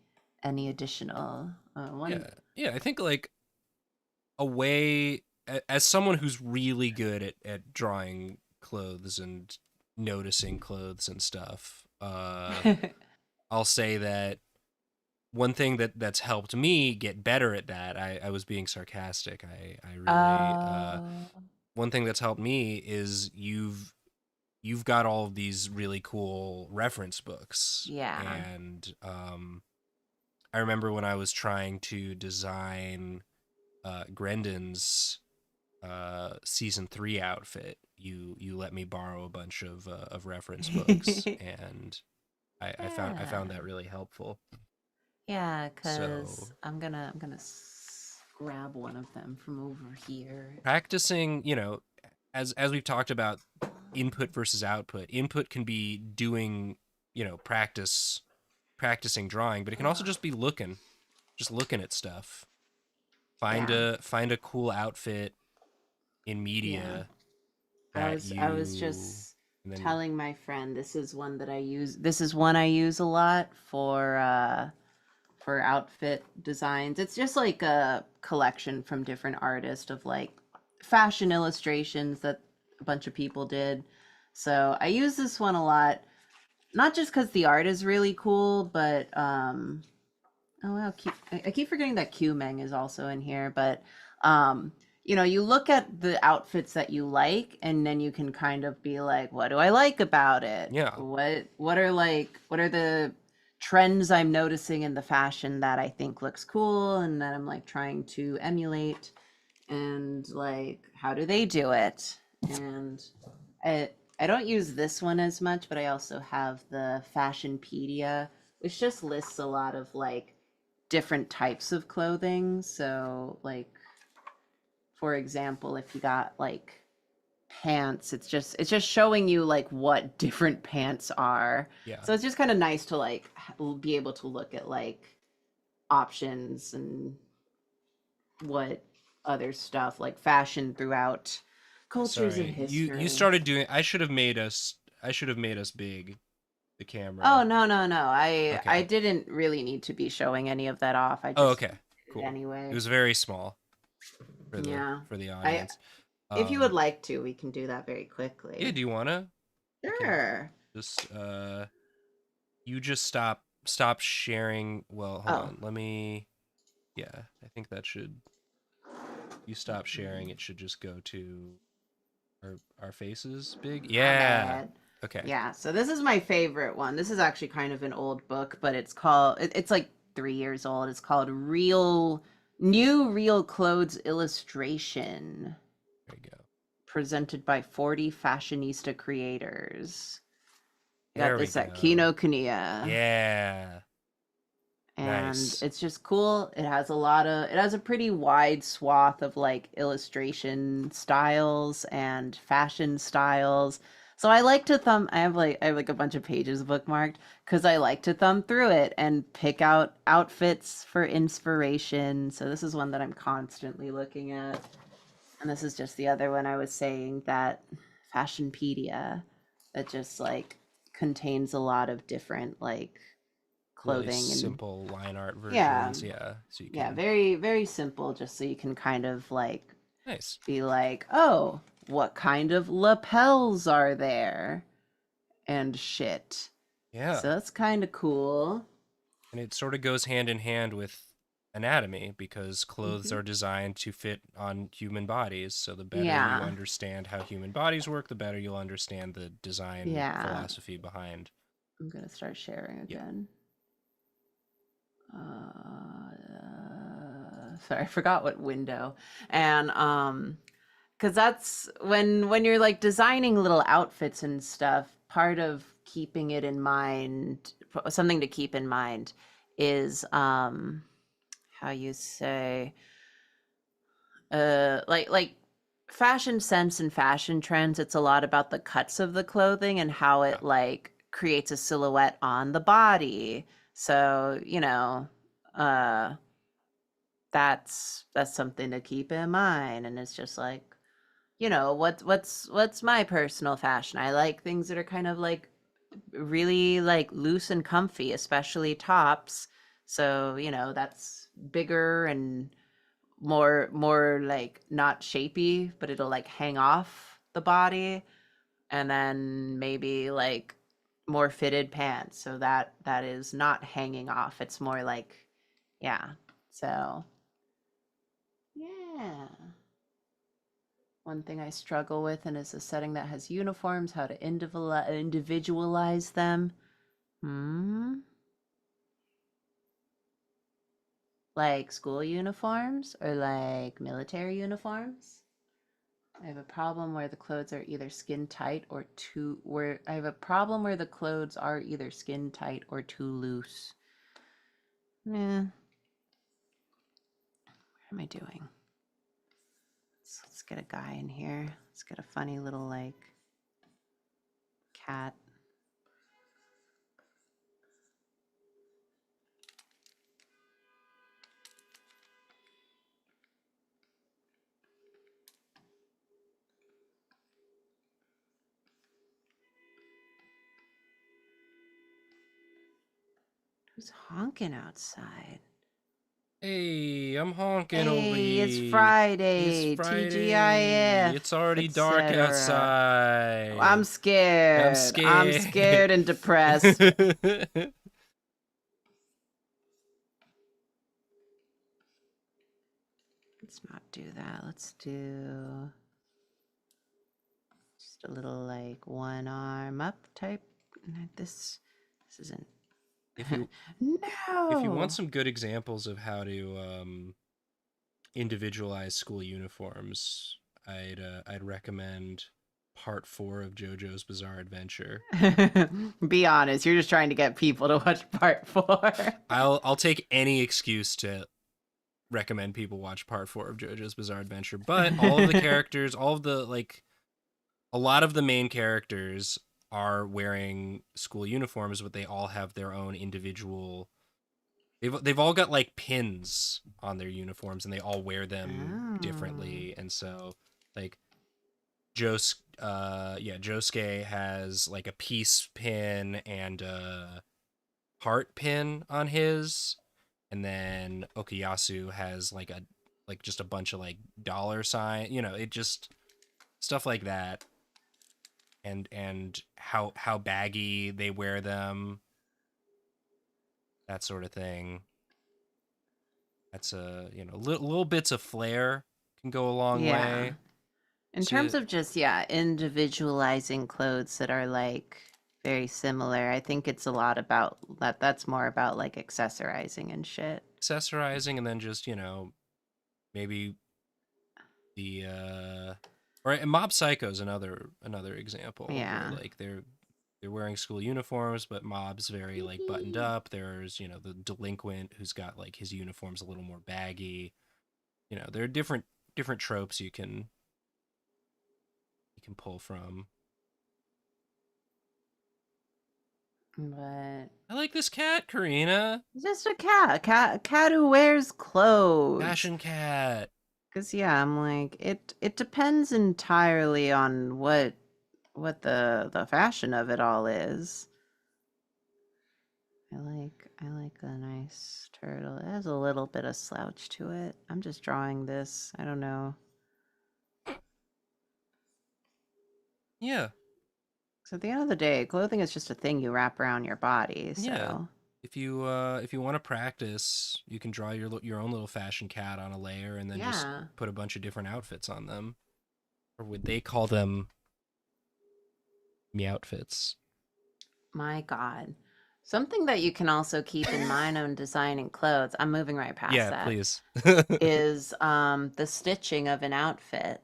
additional one. Yeah, I think like a way as someone who's really good at drawing clothes and noticing clothes and stuff, I'll say that one thing that's helped me get better at that, I was being sarcastic. I really one thing that's helped me is you've got all of these really cool reference books. Yeah. And I remember when I was trying to design Grendon's season 3 outfit, you let me borrow a bunch of reference books, and I found that really helpful. Yeah, because I'm gonna grab one of them from over here. Practicing, as we've talked about, input versus output. Input can be doing, practicing drawing, but it can also just be just looking at stuff. Yeah. Find a cool outfit in Yeah. media I that was I was you just and then telling my friend this is one that I use. This is one I use a lot for outfit designs. It's just like a collection from different artists of like fashion illustrations that a bunch of people did. So I use this one a lot, not just because the art is really cool, but oh wow, I keep forgetting that Q-Meng is also in here, but um, you look at the outfits that you like, and then you can kind of be like, what do I like about it? yeah. What are the trends I'm noticing in the fashion that I think looks cool and that I'm like trying to emulate, and like how do they do it? And I don't use this one as much, but I also have the Fashionpedia, which just lists a lot of like different types of clothing. So, like, for example, if you got like pants, it's just showing you like what different pants are. Yeah. So it's just kind of nice to like be able to look at like options and what other stuff like fashion throughout cultures and Sorry. You history. started doing I should have made us big, the Oh camera. no, no, no. I Okay. didn't really need to be showing any of that off. I Oh, just okay. did it Cool. It anyway. was very small Yeah. for the I audience. If you would Um like to, we can do that very yeah, quickly. do you wanna? We can Sure. just you just stop sharing. Well, hold Oh, on. Let me yeah, I think that should you stop sharing, it should just go to our faces big. my Yeah. bad. Okay. Yeah, so this is my favorite one. This is actually kind of an old book, but it's like 3 years old. It's called Real Clothes Illustration, There you go. presented by 40 fashionista creators. I got There we this at go. Kinokuniya. Yeah. And Nice. it's just cool. It has a pretty wide swath of like illustration styles and fashion styles. So I have like a bunch of pages bookmarked because I like to thumb through it and pick out outfits for inspiration. So this is one that I'm constantly looking at. And this is just the other one I was saying, that Fashionpedia, that just like contains a lot of different like Really clothing and simple line art yeah, versions. Yeah. So you yeah, can very, very simple, just so you can kind of like nice. be like, oh, what kind of lapels are there? And shit. Yeah. So that's kind of cool. And it sort of goes hand in hand with anatomy because clothes Hmm. are designed to fit on human bodies. So the better you Yeah, understand how human bodies work, the better you'll understand the design yeah. philosophy behind. I'm gonna start sharing Yeah. again. Sorry, I forgot what window. And because that's when you're like designing little outfits and stuff, part of keeping it in mind, something to keep in mind is how you say like fashion sense and fashion trends. It's a lot about the cuts of the clothing and how Yeah. it like creates a silhouette on the body. So uh that's something to keep in mind. And it's just like, what's my personal fashion? I like things that are kind of like really like loose and comfy, especially tops. So, that's bigger and more like not shapy, but it'll like hang off the body. And then maybe like more fitted pants, so that is not hanging off. It's more like, yeah. So, yeah. One thing I struggle with, and is a setting that has uniforms, how to individualize them. Hmm. Like school uniforms or like military uniforms. I have a problem where the clothes are either skin tight or too where I have a problem where the clothes are either skin tight or too loose. Yeah. What am I doing? Let's get a guy in here. Let's get a funny little like cat. Who's honking outside? Hey, I'm honking over Hey, it's here. It's Friday. Friday. TGIF, It's already dark etc. outside. I'm I'm scared. I'm scared. scared and depressed. Let's not do that. Let's do just a little like one arm up type. This isn't. If you want No. some good examples of how to individualize school uniforms, I'd recommend part 4 of JoJo's Bizarre Adventure. Be honest, you're just trying to get people to watch part 4. I'll take any excuse to recommend people watch part 4 of JoJo's Bizarre Adventure, but all of the characters, all of the like a lot of the main characters are wearing school uniforms, but they all have their own individual. They've all got like pins on their uniforms, and they all wear them differently. And so, like Josuke has like a peace pin and a heart pin on his, and then Okuyasu has like just a bunch of like dollar sign. It just stuff like that. And how baggy they wear them, that sort of thing. That's little bits of flair can go a long Yeah. way. In terms To of just, yeah, individualizing clothes that are like very similar, I think it's a lot about that. That's more about like accessorizing and shit. accessorizing, and then just maybe the or Mob Psycho is another example where Yeah. like they're wearing school uniforms, but Mob's very like buttoned up. There's the delinquent who's got like his uniform's a little more baggy. There are different tropes you can pull from. But I like this cat, Karina. it's just a cat who wears clothes. Fashion cat. Cause yeah, I'm like it depends entirely on what the fashion of it all is. I like a nice turtle. It has a little bit of slouch to it. I'm just drawing this. I don't know. Yeah. So at the end of the day, clothing is just a thing you wrap around your body. Yeah. So If you want to practice, you can draw your own little fashion cat on a layer and then just yeah, put a bunch of different outfits on them. Or would they call them me outfits? my God. Something that you can also keep in mind when designing clothes, I'm moving right past Yeah, that, please. is the stitching of an outfit.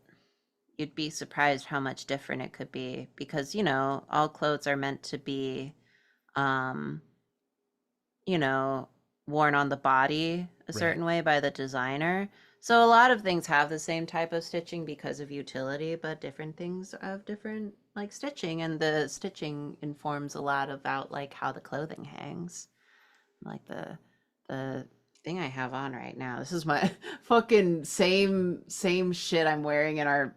You'd be surprised how much different it could be because, all clothes are meant to be, um, you know, worn on the body a Right. certain way by the designer. So a lot of things have the same type of stitching because of utility, but different things have different like stitching, and the stitching informs a lot about like how the clothing hangs. Like the thing I have on right now. This is my fucking same shit I'm wearing in our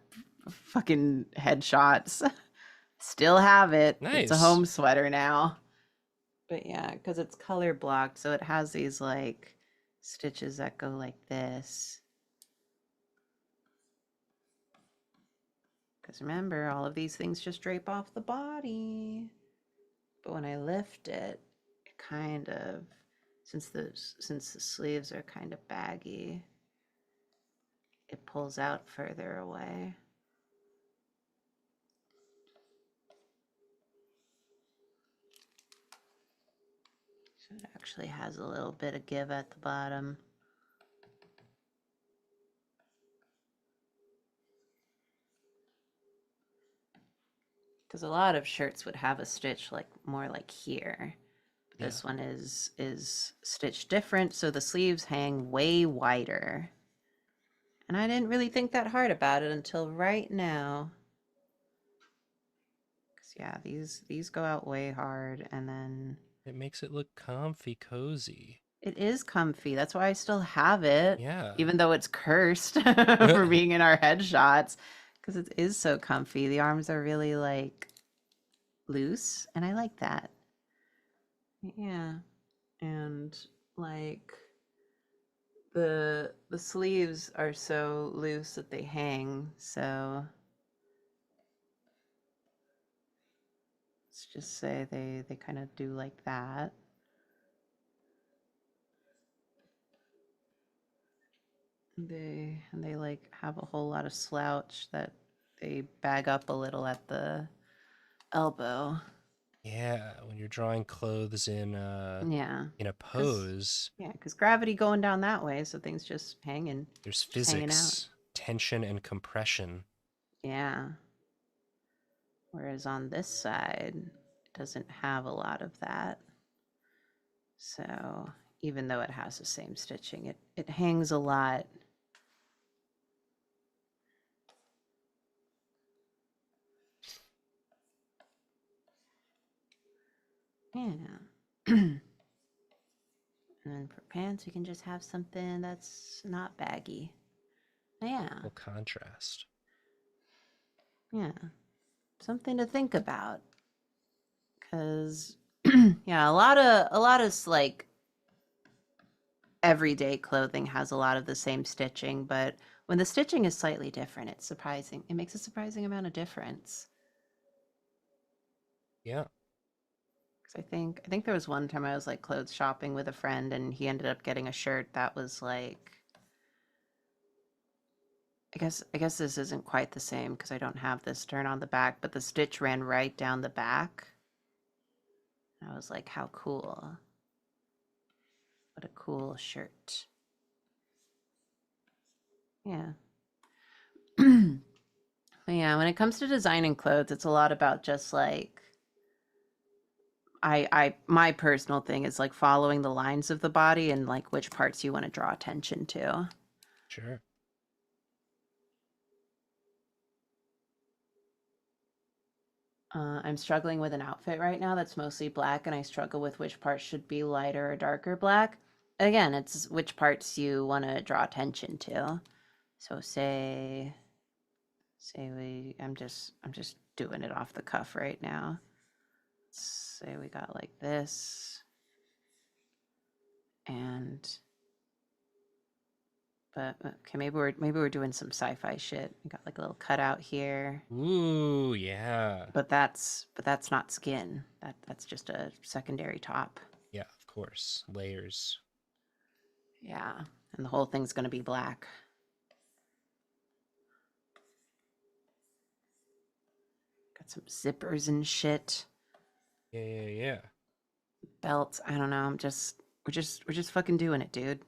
fucking headshots. Still have it. It's a Nice. home sweater now. But yeah, because it's color blocked, so it has these like stitches that go like this. Because remember, all of these things just drape off the body. But when I lift it, it kind of, since the sleeves are kind of baggy, it pulls out further away. So it actually has a little bit of give at the bottom. Because a lot of shirts would have a stitch like more like here. Yeah. This one is stitched different, so the sleeves hang way wider. And I didn't really think that hard about it until right now. Because Yeah, these go out way hard, and then It makes it look comfy, cozy. it is comfy. That's why I still have it, Yeah. even though it's cursed for being in our headshots, because it is so comfy. The arms are really like loose, and I like that. Yeah, and like the sleeves are so loose that they hang. So let's just say they kind of do like that. They like have a whole lot of slouch that they bag up a little at the elbow. Yeah, when you're drawing clothes Yeah, in a because pose, yeah, because gravity going down that way, so things there's just hanging out. physics, tension and compression. Yeah. Whereas on this side, it doesn't have a lot of that. So even though it has the same stitching, it hangs a lot. Yeah. And then for pants, you can just have something that's not baggy. Yeah. Full contrast. Yeah. Something to think about. Cause yeah, a lot of like everyday clothing has a lot of the same stitching, but when the stitching is slightly different, it's surprising. It makes a surprising amount of difference. Yeah. Because I think there was one time I was like clothes shopping with a friend, and he ended up getting a shirt that was like, I guess this isn't quite the same because I don't have this turn on the back, but the stitch ran right down the back. And I was like, how cool. What a cool shirt. Yeah. But yeah, when it comes to designing clothes, it's a lot about just like my personal thing is like following the lines of the body and like which parts you want to draw attention to. Sure. I'm struggling with an outfit right now that's mostly black, and I struggle with which parts should be lighter or darker black. Again, it's which parts you want to draw attention to. So I'm just doing it off the cuff right now. Let's say we got like this, and but okay, maybe we're doing some sci-fi shit. We got like a little cutout here. Ooh, yeah. But that's not skin. That's just a secondary top. Yeah, of course. Layers. Yeah. And the whole thing's gonna be black. Got some zippers and shit. Yeah, yeah, yeah. Belts. I don't know. We're just fucking doing it, dude.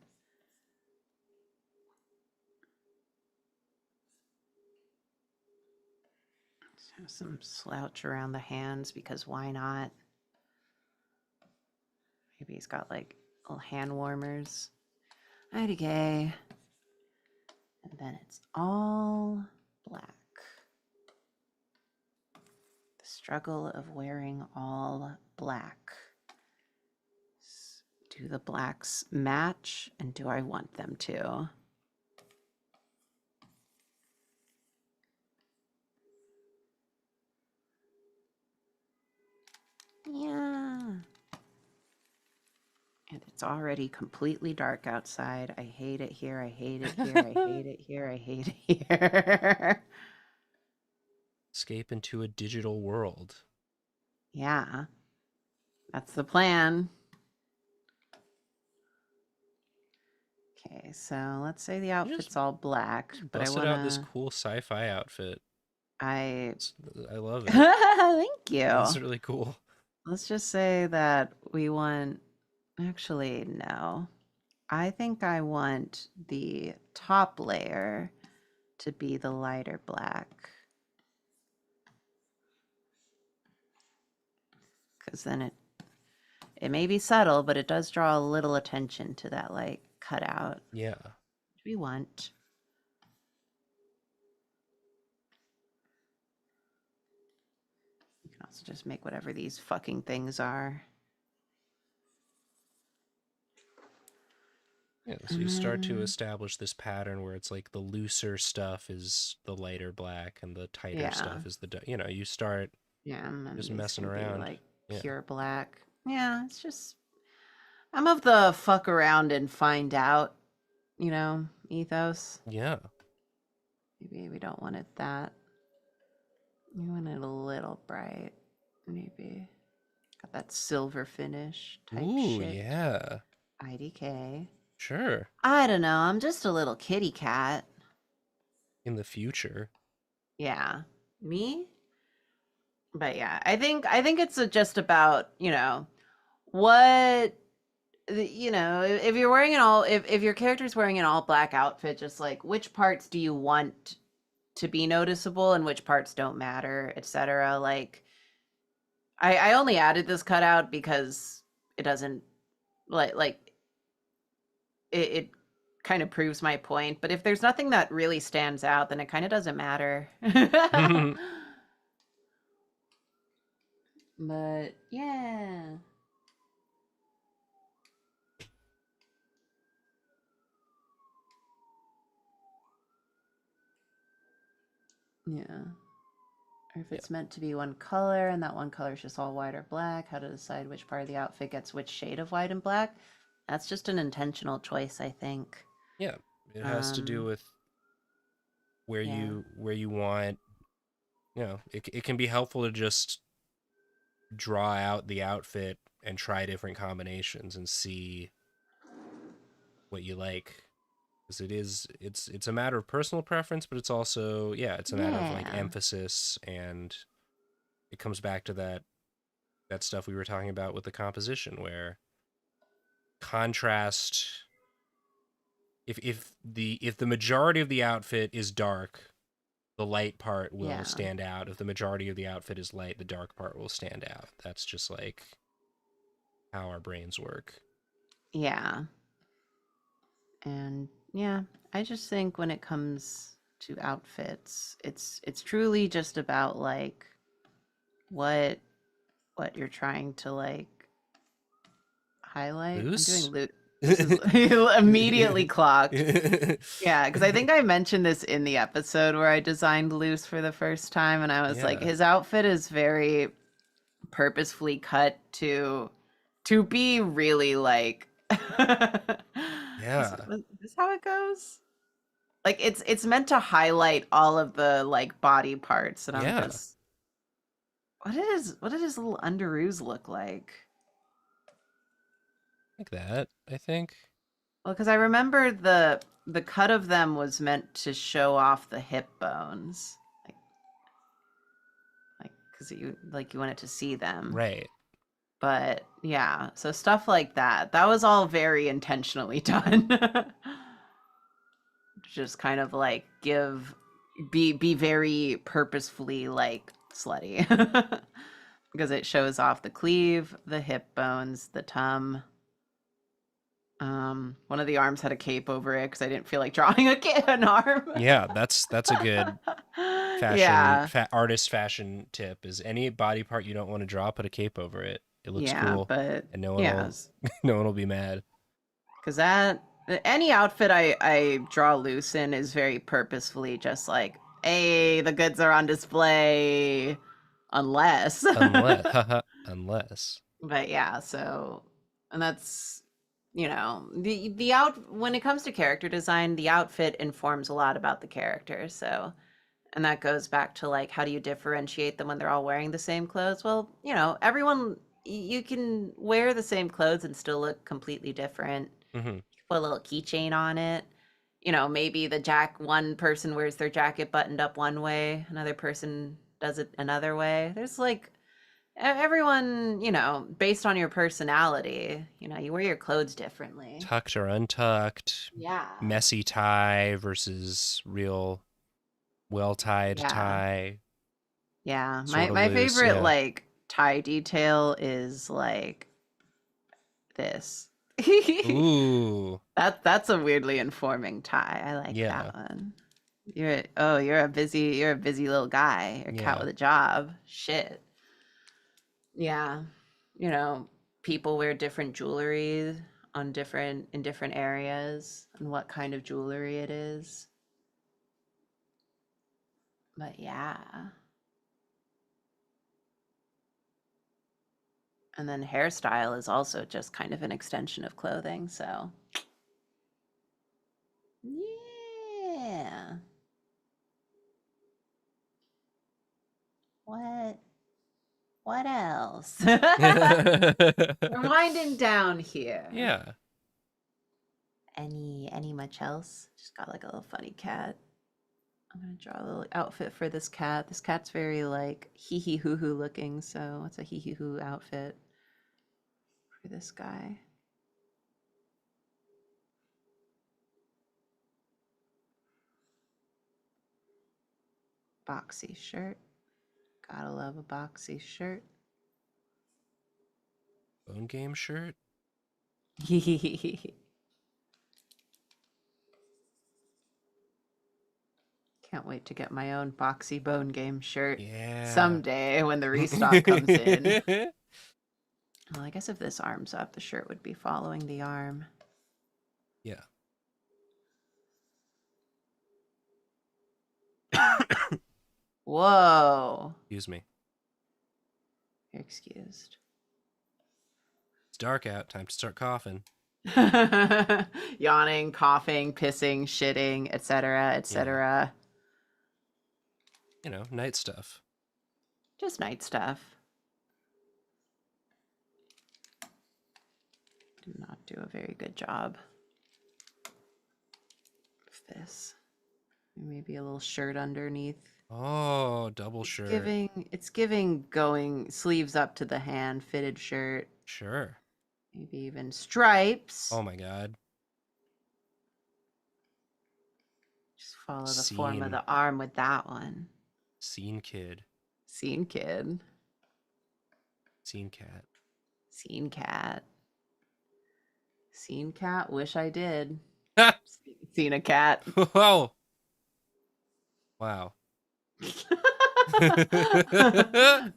Let's have some slouch around the hands because why not? Maybe he's got like little hand warmers. Mighty gay. And then it's all black. The struggle of wearing all black. Do the blacks match, and do I want them to? Yeah. And it's already completely dark outside. I hate it here. I hate it here. I hate it here. I hate it here. Escape into a digital world. Yeah. That's the plan. Okay, so let's say the outfit's all black, but I Busted out this wanna cool sci-fi outfit. I I love it. thank you. It's really cool. Let's just say that we want actually no. I think I want the top layer to be the lighter black. Because then it may be subtle, but it does draw a little attention to that like cutout. Yeah. Which we want. You can So just make whatever these fucking things are. Yeah, so you start to establish this pattern where it's like the looser stuff is the lighter black and the tighter stuff is the you start and just these messing can be around. like Yeah. pure black. Yeah, it's just I'm of the fuck around and find out, ethos. Yeah. Maybe we don't want it that. We want it a little bright, maybe. Got that silver finish type Ooh, shit. yeah. IDK. Sure. I don't know. I'm just a little kitty cat. In the future. Yeah. Me? But yeah, I think it's just about, what if you're wearing an all if your character's wearing an all black outfit, just like which parts do you want to be noticeable and which parts don't matter, etc. Like I only added this cutout because it doesn't like it kind of proves my point. But if there's nothing that really stands out, then it kind of doesn't matter. But yeah. Yeah. Or if Yeah. it's meant to be one color and that one color is just all white or black, how to decide which part of the outfit gets which shade of white and black. That's just an intentional choice, I think. Yeah. It has to do with where you want, it can be helpful to just draw out the outfit and try different combinations and see what you like. Because it's a matter of personal preference, but it's also it's a matter of like emphasis, and it comes back to that stuff we were talking about with the composition, where contrast, if the majority of the outfit is dark, the light part will stand out. If the majority of the outfit is light, the dark part will stand out. That's just like how our brains work. Yeah. And yeah, I just think when it comes to outfits, it's truly just about like what you're trying to like highlight. Loose? I'm doing loot. This is immediately clocked. Yeah, because I think I mentioned this in the episode where I designed Loose for the first time, and I was like, his outfit is very purposefully cut to be really like Yeah. is this how it goes? Like it's meant to highlight all of the like body parts, and I'm just what did his little underoos look like? Like that, I think. Well, because I remember the cut of them was meant to show off the hip bones, like because you wanted to see them, right? But yeah, so stuff like that was all very intentionally done. Just kind of like be very purposefully like slutty because it shows off the cleave, the hip bones, the tum. One of the arms had a cape over it because I didn't feel like drawing an arm. Yeah, that's a good fashion artist fashion tip. Is any body part you don't want to draw, put a cape over it. It looks cool, but and no one will be mad. Because any outfit I draw loose in is very purposefully just like, hey, the goods are on display, unless. Unless. But yeah, so, and that's, when it comes to character design, the outfit informs a lot about the character. So, and that goes back to like, how do you differentiate them when they're all wearing the same clothes? Well, everyone, you can wear the same clothes and still look completely different. Mm-hmm. Put a little keychain on it. Maybe one person wears their jacket buttoned up one way, another person does it another way. There's like everyone, based on your personality, you wear your clothes differently. Tucked or untucked. Yeah. Messy tie versus real well-tied tie. Yeah. My favorite like tie detail is like this. Ooh. That's a weirdly informing tie. I like that one. You're a busy little guy. You're a cat with a job. Shit. Yeah. You know, people wear different jewelry on different in different areas and what kind of jewelry it is. But yeah. And then hairstyle is also just kind of an extension of clothing, so yeah. What what else? We're winding down here. Yeah. Any much else? Just got like a little funny cat. I'm gonna draw a little outfit for this cat. This cat's very like hee hee hoo hoo looking, so it's a hee hee hoo outfit for this guy. Boxy shirt. Gotta love a boxy shirt. Bone game shirt. Can't wait to get my own boxy bone game shirt Yeah. someday when the restock comes in. Well, I guess if this arm's up, the shirt would be following the arm. Yeah. Whoa. Excuse me. You're excused. It's dark out. Time to start coughing. Yawning, coughing, pissing, shitting, etc., etc. You know, night stuff. Just night stuff. Do not do a very good job of this. Maybe a little shirt underneath. Oh, double shirt. It's giving going sleeves up to the hand, fitted shirt. Sure. Maybe even stripes. Oh my god. Just follow the form of the arm with that one. Scene kid. Scene kid. Scene cat. Scene cat. Scene cat. Wish I did. Seen a cat. Whoa. Wow. I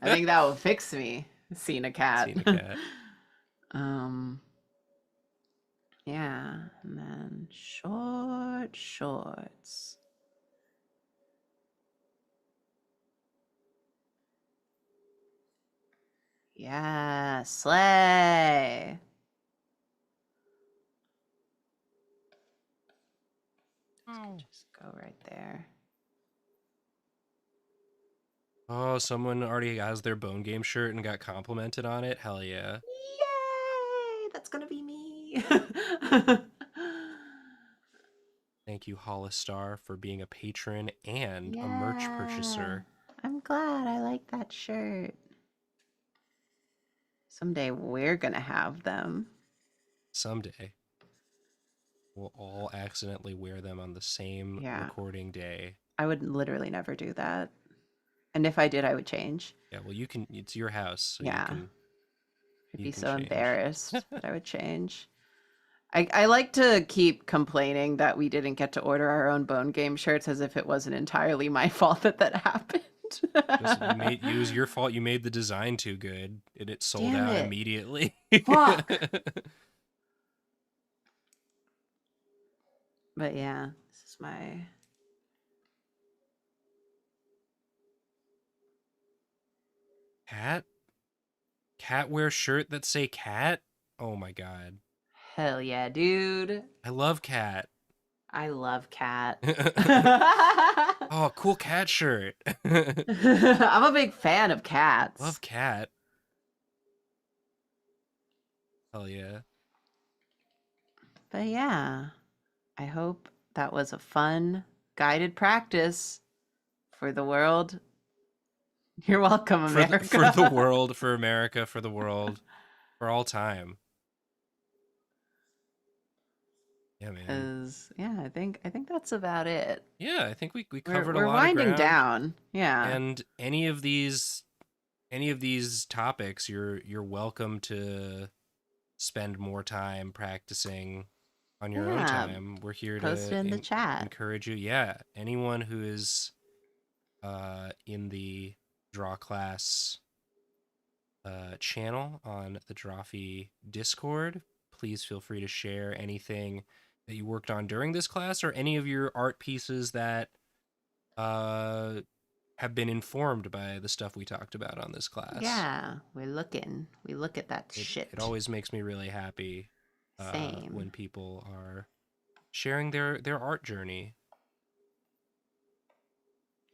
think that will fix me. Seen a cat. Seen a cat. Yeah, and then short shorts. Yeah, slay. Just go right there. Oh, someone already has their bone game shirt and got complimented on it. Hell yeah. Yay! That's gonna be me. Thank you, Hollistar, for being a patron and a merch purchaser. I'm glad. I like that shirt. Someday we're gonna have them. Someday, we'll all accidentally wear them on the same recording day. I would literally never do that. And if I did, I would change. Yeah, well, you can. It's your house. So yeah. I'd be so change. embarrassed that I would change. I like to keep complaining that we didn't get to order our own bone game shirts as if it wasn't entirely my fault that happened. It was your fault. You made the design too good and it sold out immediately. Fuck. But yeah, this is my cat wear shirt that say cat. Oh my god. Hell yeah, dude. I love cat. I love cat. Oh, cool cat shirt. I'm a big fan of cats. Love cat. Hell yeah. But yeah, I hope that was a fun guided practice for the world. You're welcome, America. For the world, for America, for the world, for all time. Yeah, man. Yeah, I think that's about it. Yeah, I think we covered a lot of ground. We're winding down. Yeah. And any of these topics, you're welcome to spend more time practicing on your own time. We're here post to it in the chat. Encourage you. Yeah, anyone who is in the DrawClass channel on the Drawfee Discord. Please feel free to share anything that you worked on during this class or any of your art pieces that have been informed by the stuff we talked about on this class. Yeah, we're looking. We look at that It shit. always makes me really happy Same. when people are sharing their art journey.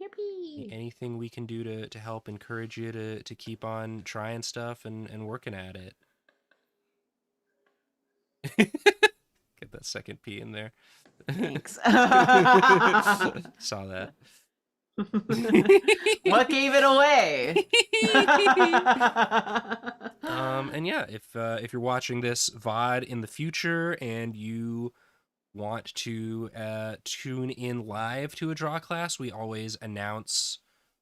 Yippee! Anything we can do to help encourage you to keep on trying stuff and working at it. Get that second P in there. Thanks. Saw that. What gave it away? And yeah, if you're watching this VOD in the future and you want to tune in live to a draw class, we always announce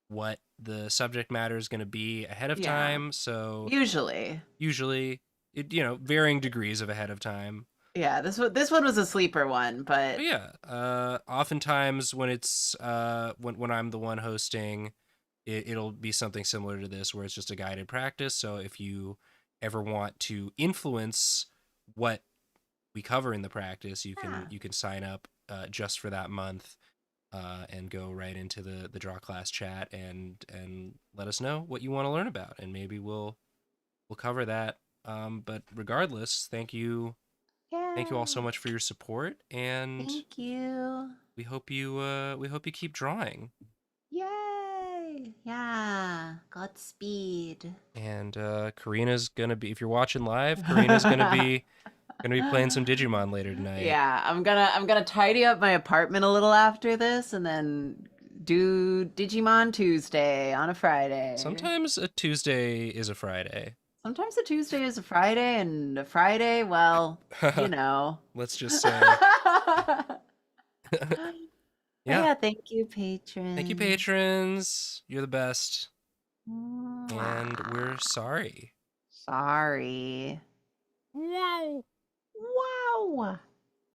what the subject matter is going to be ahead of time. So usually, it, varying degrees of ahead of time. yeah. This one was a sleeper one, but yeah, oftentimes when it's when I'm the one hosting, it'll be something similar to this, where it's just a guided practice. So if you ever want to influence what we cover in the practice, you can sign up just for that month and go right into the draw class chat and let us know what you want to learn about, and maybe we'll cover that. But regardless, thank you all so much for your support, and thank you. we hope you keep drawing. Yay! Yeah. Godspeed. And Karina's gonna be, if you're watching live, Karina's gonna be playing some Digimon later tonight. Yeah, I'm gonna tidy up my apartment a little after this, and then do Digimon Tuesday on a Friday. Sometimes a Tuesday is a Friday. Sometimes a Tuesday is a Friday, and a Friday, well, Let's just say. Yeah, thank you, patrons. Thank you, patrons. You're the best. Mwah. And we're sorry. Sorry. Wow. Wow.